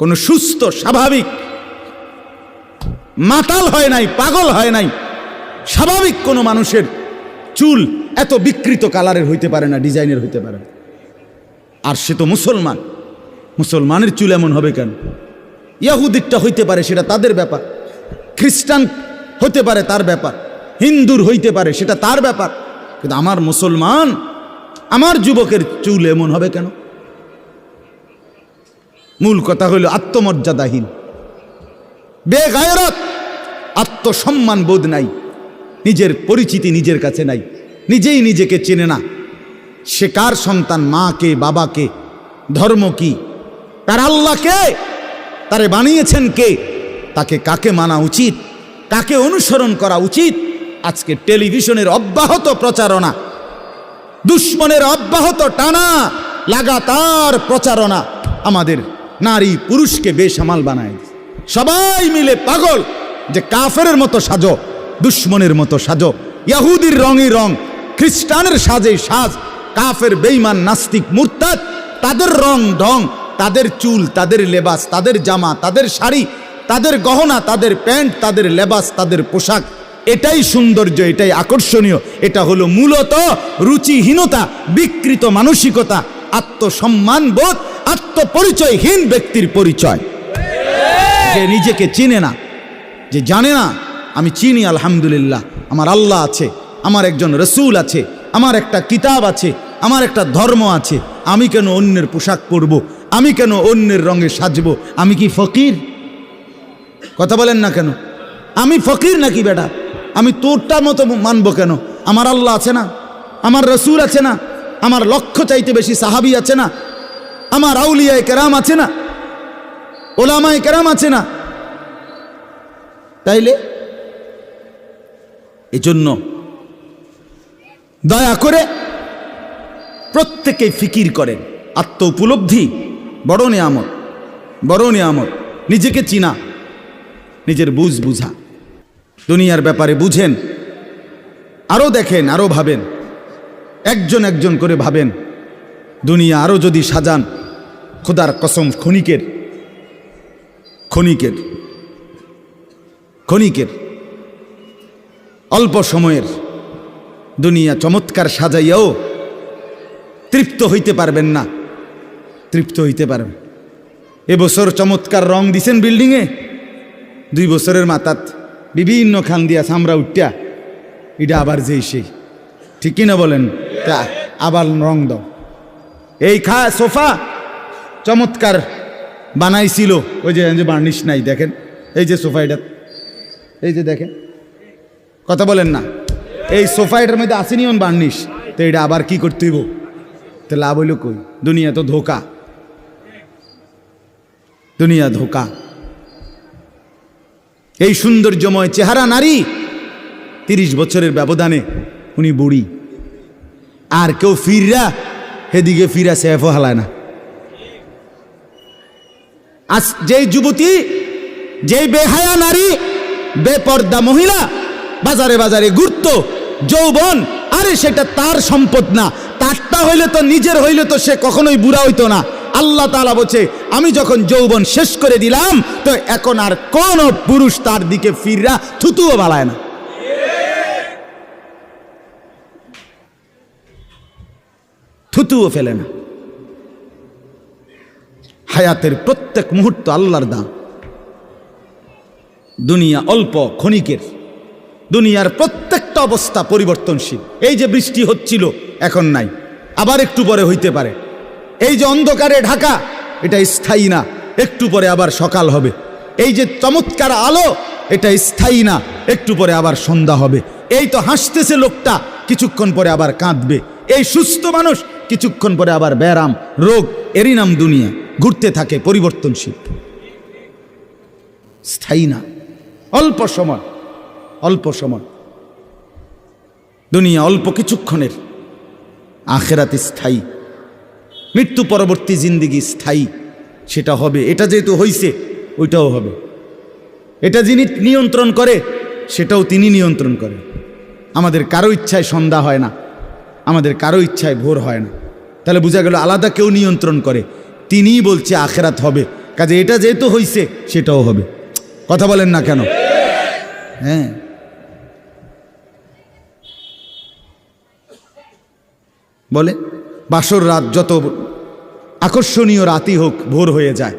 কোনো সুস্থ স্বাভাবিক মাতাল হয় নাই, পাগল হয় নাই, স্বাভাবিক কোনো মানুষের চুল এত বিকৃত কালারের হইতে পারে না, ডিজাইনের হইতে পারে না। আর সে তো মুসলমান, মুসলমানের চুল এমন হবে কেন? ইহুদিরটা হইতে পারে, সেটা তাদের ব্যাপার, খ্রিস্টান হতে পারে তার ব্যাপার, হিন্দুর হইতে পারে সেটা তার ব্যাপার, কিন্তু আমার মুসলমান, আমার যুবকের চুল এমন হবে কেন? মূল কথা হইল আত্মমর্যাদাহীন, বেগায়রত, আত্মসম্মান বোধ নাই, নিজের পরিচিতি নিজের কাছে নাই, নিজেই নিজেকে চেনে না। সে কার সন্তান, মা কে, বাবা কে, ধর্ম কি, তার আল্লাহ কে, তারে বানিয়েছেন কে, তাকে কাকে মানা উচিত, কাকে অনুসরণ করা উচিত। আজকে টেলিভিশনের অব্যাহত প্রচারণা, দুশ্মনের অব্যাহত টানা লাগাতার প্রচারণা আমাদের নারী পুরুষকে বেসামাল বানায়। সবাই মিলে পাগল যে কাফেরের মতো সাজো, দুশ্মনের মতো সাজো, ইহুদির রঙই রং, খ্রিস্টানের সাজে সাজ, কাফের বেঈমান নাস্তিক মুরতাদ তাদের রং ঢং, তাদের চুল, তাদের লেবাস, তাদের জামা, তাদের শাড়ি, তাদের গহনা, তাদের প্যান্ট, তাদের লেবাস, তাদের পোশাক, এটাই সৌন্দর্য, এটাই আকর্ষণীয়। এটা হলো মূলত রুচিহীনতা, বিকৃত মানসিকতা, আত্মসম্মান বোধ, আত্মপরিচয়হীন ব্যক্তির পরিচয়। যে নিজেকে চিনে না, যে জানে না আমি চিনি আলহামদুলিল্লাহ, আমার আল্লাহ আছে, আমার একজন রসুল আছে, আমার একটা কিতাব আছে, আমার একটা ধর্ম আছে, আমি কেন অন্যের পোশাক পরবো, আমি কেন অন্যের রঙে সাজবো? আমি কি ফকির? কথা বলেন না কেন? আমি ফকির নাকি বেটা? আমি তোরটা মতো মানবো কেন? আমার আল্লাহ আছে না, আমার রসুল আছে না, আমার লক্ষ চাইতে বেশি সাহাবি আছে না, আমার আউলিয়ায়ে কেরাম আছে না, ওলামায়ে কেরাম আছে না। তাইলে এজন্য দয়া করে প্রত্যেকেই ফিকির করেন, আত্ম উপলব্ধি বড় নিয়ামত, বড় নিয়ামত। নিজেকে চিনা, নিজের বুঝ বুঝা, দুনিয়ার ব্যাপারে বুঝেন, আরও দেখেন, আরও ভাবেন, একজন একজন করে ভাবেন। দুনিয়া আরও যদি সাজান, খোদার কসম ক্ষণিকের ক্ষণিকের ক্ষণিকের অল্প সময়ের দুনিয়া চমৎকার সাজাইয়াও তৃপ্ত হইতে পারবেন না, তৃপ্ত হইতে পারবেন। এবছর চমৎকার রং দিছেন বিল্ডিংয়ে, 2 বছরের মাথাত বিভিন্ন খান দিয়া চামড়া উঠিয়া, এটা আবার যেই সেই, ঠিক কিনা বলেন? তা আবার রং দাও। এই সোফা চমৎকার বানাইছিল, ওই যে বার্নিশ নাই, দেখেন এই যে সোফা, এটা এই যে দেখেন, কথা বলেন না, এই সোফা এটার মধ্যে আসেনি অন বার্নিশ, তো এটা আবার কি করতে হইব? তো লাভ হইল কই? দুনিয়া তো ধোকা, দুনিয়া ধোকা। এই সৌন্দর্যময় চেহারা নারী 30 বছরের ব্যবধানে উনি বুড়ি, আর কেউ ফিররা সেদিকে ফিরা সেফও হালায় না। আজ যেই যুবতী, যেই বেহায়া নারী, বেপর্দা মহিলা বাজারে বাজারে ঘুরতো, যৌবন, আরে সেটা তার সম্পদ না, তারটা হইলে তো, নিজের হইলে তো সে কখনোই বুড়া হইতো না। আল্লাহ তাআলা বলছে, আমি যখন যৌবন শেষ করে দিলাম, তো এখন আর কোন পুরুষ তার দিকে ফিররা থুতুও বালায় না। থুতুও ফেলে না। হায়াতের প্রত্যেক মুহূর্ত আল্লাহর দান। দুনিয়া অল্প ক্ষণিকের, দুনিয়ার প্রত্যেকটা অবস্থা পরিবর্তনশীল। এই যে বৃষ্টি হচ্ছিল, এখন নাই, আবার একটু পরে হইতে পারে। এই যে অন্ধকারে ঢাকা, এটা স্থায়ী না, একটু পরে আবার সকাল হবে। এই যে চমৎকার আলো, এটা স্থায়ী না, একটু পরে আবার সন্ধ্যা হবে। এই তো হাসতেছে লোকটা, কিছুক্ষণ পরে আবার কাঁদবে। এই সুস্থ মানুষ, কিছুক্ষণ পরে আবার ব্যারাম, রোগ, এরই নাম দুনিয়া। ঘুরতে থাকে, পরিবর্তনশীল, স্থায়ী না। অল্প সময়, অল্প সময় দুনিয়া, অল্প কিছুক্ষণের। আখেরাত স্থায়ী, মৃত্যু পরবর্তী জিন্দিগি স্থায়ী। সেটা হবে। এটা যেহেতু হইছে ওইটাও হবে। এটা যিনি নিয়ন্ত্রণ করে সেটাও তিনি নিয়ন্ত্রণ করেন। আমাদের কারো ইচ্ছায় সন্ধ্যা হয় না, আমাদের কারো ইচ্ছায় ভোর হয় না। তাহলে বোঝা গেল আলাদা কেউ নিয়ন্ত্রণ করে, তিনিই বলছে আখেরাত হবে। কাজে এটা যেহেতু হইছে সেটাও হবে। কথা বলেন না কেন? হ্যাঁ, বলে বাসর রাত যত আকর্ষণীয় রাতই হোক ভোর হয়ে যায়,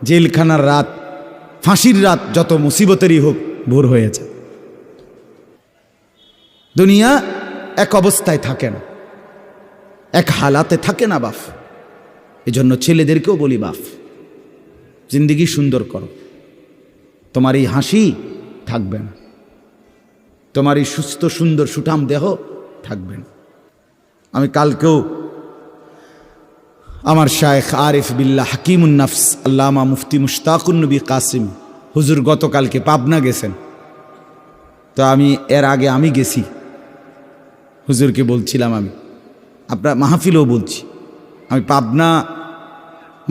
জেলখানার রাত, ফাঁসির রাত যত মুসিবতেরই হোক ভোর হয়ে যায়। দুনিয়া এক অবস্থায় থাকে না, এক হালাতে থাকে না বাপ। এজন্য ছেলেদেরকেও বলি বাপ, জিন্দিগি সুন্দর করো। তোমার এই হাসি থাকবে না, তোমার এই সুস্থ সুন্দর সুঠাম দেহ থাকবে না। আমি কালকেও আমার শায়েখ আরিফ বিল্লাহ হাকিমুন নাফস আল্লামা মুফতি মুশতাকুন নবী কাসিম হুজুর গতকালকে পাবনা গেছেন। তো আমি এর আগে আমি গেছি, হুজুরকে বলছিলাম, আমি আপনার মাহফিলেও বলছি, আমি পাবনা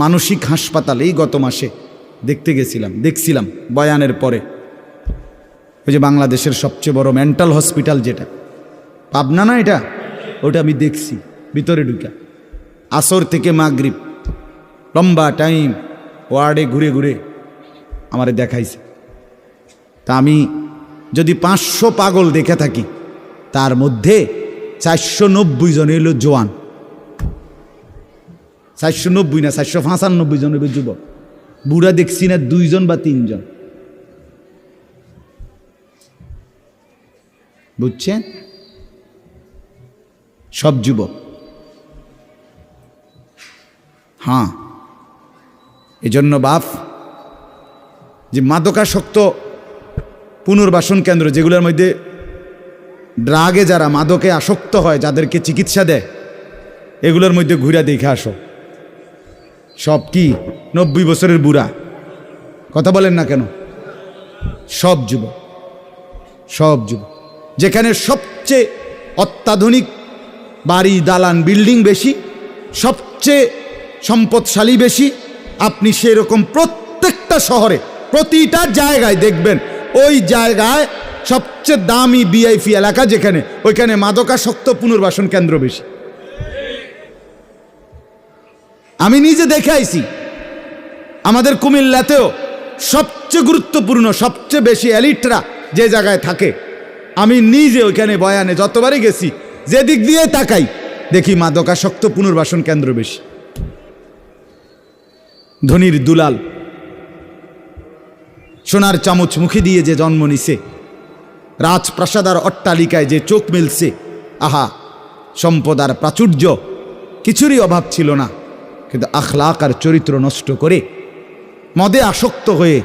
মানসিক হাসপাতালেই গত মাসে দেখছিলাম বয়ানের পরে। ওই যে বাংলাদেশের সবচেয়ে বড় মেন্টাল হসপিটাল যেটা পাবনা না, এটা ওটা আমি দেখছি ভিতরে ঢুকা। আসর থেকে মাগরিব লম্বা টাইম ওয়ার্ডে ঘুরে ঘুরে আমারে দেখাইছে। তা আমি যদি 500 পাগল দেখে থাকি, তার মধ্যে 490 জন হইল জোয়ান। 490 না, 495 জন হইল যুবক। বুড়া দেখছি না 2 জন বা 3 জন। বুঝছেন? সব যুবক। হ্যাঁ, এজন্য বাপ যে মাদকাসক্ত পুনর্বাসন কেন্দ্র, যেগুলোর মধ্যে ড্রাগে যারা মাদকে আসক্ত হয়, যাদেরকে চিকিৎসা দেয়, এগুলোর মধ্যে ঘুরে দেখে আসো। সব কি 90 বছরের বুড়া? কথা বলেন না কেন? সব যুবক, সব যুবক। যেখানে সবচেয়ে অত্যাধুনিক বাড়ি, দালান, বিল্ডিং বেশি, সবচেয়ে সম্পদশালী বেশি, আপনি সেরকম প্রত্যেকটা শহরে প্রতিটা জায়গায় দেখবেন ওই জায়গায় সবচেয়ে দামি ভিআইপি এলাকা যেখানে, ওইখানে মাদকাসক্ত পুনর্বাসন কেন্দ্র বেশি। আমি নিজে দেখে আইছি। আমাদের কুমিল্লাতেও সবচেয়ে গুরুত্বপূর্ণ, সবচেয়ে বেশি এলিটরা যে জায়গায় থাকে, আমি নিজে ওইখানে বয়ানে যতবারই গেছি, যে দিক দিয়ে তাকাই দেখি মাদকাসক্ত পুনর্বাসন কেন্দ্র বেশি। ধনির দুলাল, সোনার চামচ মুখে দিয়ে যে জন্ম নিছে, রাজপ্রাসাদ আর অট্টালিকায় যে চোখ মেলছে, আহা, সম্পদ আর প্রাচুর্য কিছুরই অভাব ছিল না, কিন্তু আখলাক আর চরিত্র নষ্ট করে, মদে আসক্ত হয়ে,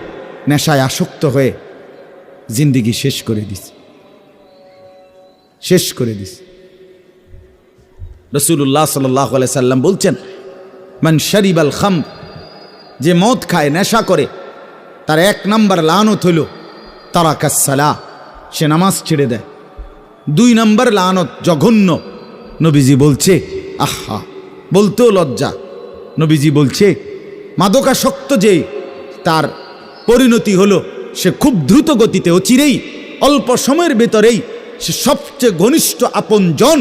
নেশায় আসক্ত হয়ে জিন্দিগি শেষ করে দিছে, শেষ করে দিছে। রাসূলুল্লাহ সাল্লাল্লাহু আলাইহি সাল্লাম বলছেন, মান শারিবাল খামর, যে মদ খায়, নেশা করে, তার 1 নাম্বার লানত হইল তারাকাস সালাহ, সে নামাজ ছেড়ে দেয়। 2 নাম্বার লানত জঘন্য, নবীজি বলছে, আহা, বলতেও লজ্জা, নবীজি বলছে মাদকাসক্ত যে, তার পরিণতি হলো সে খুব দ্রুত গতিতে, অচিরেই, অল্প সময়ের ভেতরেই সে সবচেয়ে ঘনিষ্ঠ আপনজন,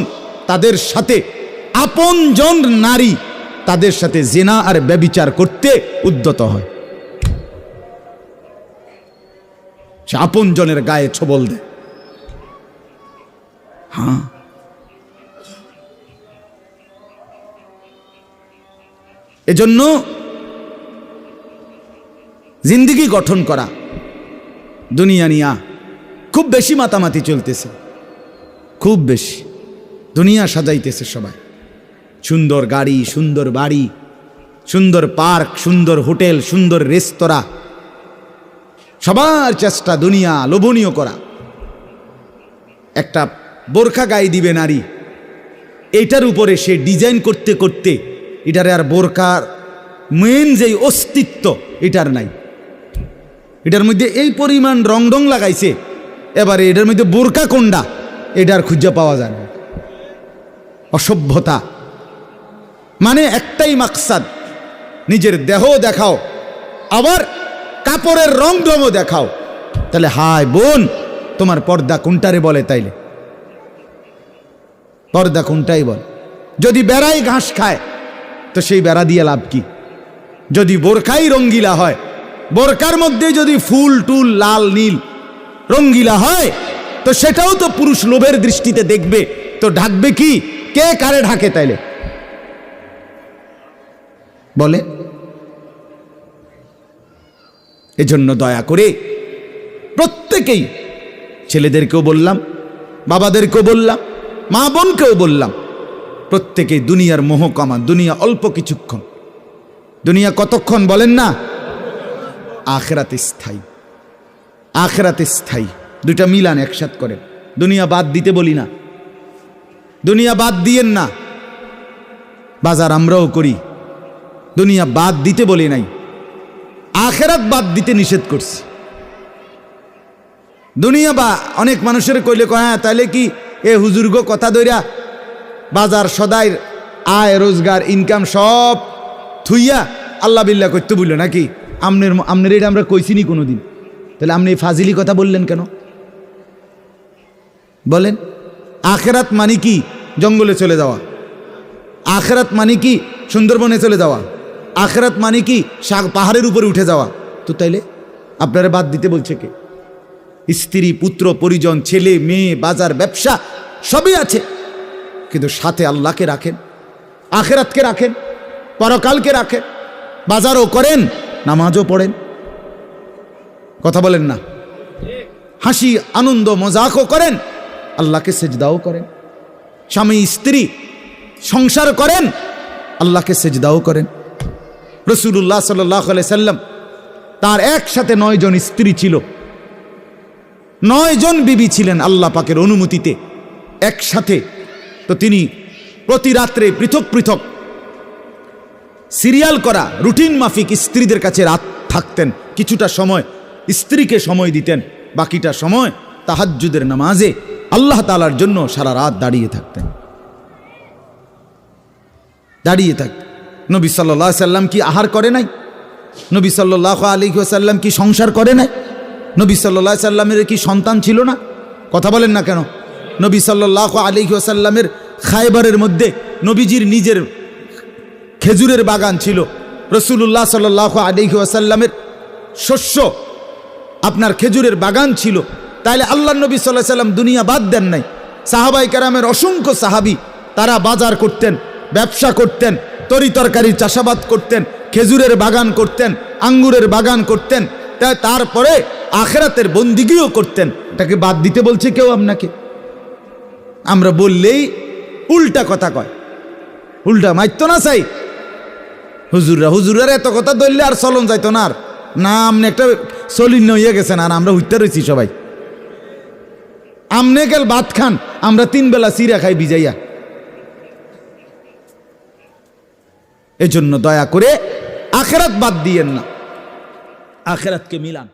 তাদের সাথে আপনজন নারী, তাদের সাথে জিনা আর ব্যভিচার করতে উদ্যত হয়। সে আপনজনের গায়ে ছোবল দেয়। হ্যাঁ, এজন্য জিন্দিগি গঠন করা, দুনিয়া নিয়া খুব বেশি মাতামাতি চলতেছে, খুব বেশি দুনিয়া সাজাইতেছে সবাই। সুন্দর গাড়ি, সুন্দর বাড়ি, সুন্দর পার্ক, সুন্দর হোটেল, সুন্দর রেস্তোরাঁ, সবার চেষ্টা দুনিয়া লোভনীয় করা। একটা বোরখা গায়ে দিবে নারী, এইটার উপরে সে ডিজাইন করতে করতে এটারে আর বোরকার মেন যেই অস্তিত্ব এটার নাই। এটার মধ্যে এই পরিমাণ রং লাগাইছে, এবারে এটার মধ্যে বোরকা কোনটা এটার খুঁজে পাওয়া যায় না। অসভ্যতা, মানে একটাই মাকসাদ, নিজের দেহ দেখাও, আবার কাপড়ের রং ঢংও দেখাও, তাহলে হায় বোন, তোমার পর্দা কোনটারে বলে? তাইলে পর্দা কোনটাই বল? যদি বেড়াই ঘাস খায় তো সেই বেড়া দিয়ে লাভ কি? যদি বোরকাই রঙ্গিলা হয়, বোরকার মধ্যে যদি ফুল টুল লাল নীল রঙ্গিলা হয়, তো সেটাও তো পুরুষ লোভের দৃষ্টিতে দেখবে, তো ঢাকবে কি? কে কারে ঢাকে তাইলে বলে? এজন্য দয়া করে প্রত্যেকেই, ছেলেদেরকেও বললাম, বাবাদেরকেও বললাম, মা বোনকেও বললাম, প্রত্যেকেই দুনিয়ার মোহ কমা। দুনিয়া অল্প কিছুক্ষণ। দুনিয়া কতক্ষণ বলেন না? আখিরাত স্থায়ী। আখিরাত স্থায়ী, দুইটা মিলান একসাথ করে। দুনিয়া বাদ দিতে বলি না, দুনিয়া বাদ দিয়েন না। বাজার আমরাও করি, দুনিয়া বাদ দিতে বলি নাই, আখিরাত বাদ দিতে নিষেধ করছি। দুনিয়া বা অনেক মানুষের কইলে কয়, হ্যাঁ তাইলে কি এ হুজুর্গ কথা দইরা বাজার সদাই আয় রোজগার ইনকাম সব থুইয়া আল্লাহ বিল্লাহ করতে বললো নাকি? আমনের এটা আমরা কইছিনি কোনোদিন, তাহলে আপনি ফাজিলি কথা বললেন কেন বলেন? আখিরাত মানে কি? জঙ্গলে চলে যাওয়া। আখিরাত মানে কি? সুন্দরবনে চলে যাওয়া। আখিরাত মানে কি? পাহাড়ের উপরে উঠে যাওয়া। তো তাইলে আপনারা বাদ দিতে বলছে কে? স্ত্রী, পুত্র, পরিজন, ছেলে মেয়ে, বাজার, ব্যবসা সবই আছে, কিন্তু সাথে আল্লাহকে রাখেন, আখিরাতকে রাখেন, পরকালকে রাখেন, বাজারও করেন, নামাজও পড়েন। কথা বলেন না? হাসি আনন্দ মজাকও করেন, আল্লাহকে সেজদাও করেন। স্বামী স্ত্রী সংসার করেন, আল্লাহকে সেজদাও করেন। রাসূলুল্লাহ সাল্লাল্লাহু আলাইহি সাল্লাম তার একসাথে 9 জন স্ত্রী ছিল, 9 জন বিবি ছিলেন আল্লাহ পাকের অনুমতিতে একসাথে। তো তিনি প্রতি রাত্রে পৃথক পৃথক সিরিয়াল করা রুটিন মাফিক স্ত্রীদের কাছে রাত থাকতেন। কিছুটা সময় স্ত্রীকে সময় দিতেন, বাকিটা সময় তাহাজ্জুদের নামাজে আল্লাহ তাআলার জন্য সারা রাত দাঁড়িয়ে থাকতেন। দাঁড়িয়ে থাকতেন। নবী সাল্লাল্লাহু আলাইহি সাল্লাম কি আহার করে নাই? নবী সাল্লাল্লাহু আলাইহি ওয়াসাল্লাম কি সংসার করে নাই? নবী সাল্লাল্লাহু আলাইহি সাল্লামের কি সন্তান ছিল না? কথা বলেন না কেন? নবী সাল্লাল্লাহু আলাইহি ওয়াসাল্লামের খায়বারের মধ্যে নবীজির নিজের খেজুরের বাগান ছিল। রাসূলুল্লাহ সাল্লাল্লাহু আলাইহি ওয়াসাল্লামের শস্য আপনার খেজুরের বাগান ছিল। তাইলে আল্লাহর নবী সাল্লাল্লাহু আলাইহি সাল্লাম দুনিয়া বাদ দেন নাই। সাহাবায়ে কেরামের অসংখ্য সাহাবী তারা বাজার করতেন, ব্যবসা করতেন, তরি তরকারি চাষাবাদ করতেন, খেজুরের বাগান করতেন, আঙ্গুরের বাগান করতেন, তারপরে আখিরাতের বন্দিগিও করতেন। এটাকে বাদ দিতে বলছে কেউ আপনাকে? আমরা বললেই উল্টা কথা কয়, উল্টা মাইতো না চাই। হুজুররা এত কথা ধরলে আর চলন যাইতো না। আর না, আপনি একটা চলিন্য হয়ে গেছেন, আর আমরা হইতে রয়েছি সবাই। আমনে গেল ভাত খান, আমরা 3 বেলা চিরা খাই ভিজাইয়া। এজন্য দয়া করে আখিরাত বাদ দিয়েন না, আখিরাতকে মিলান।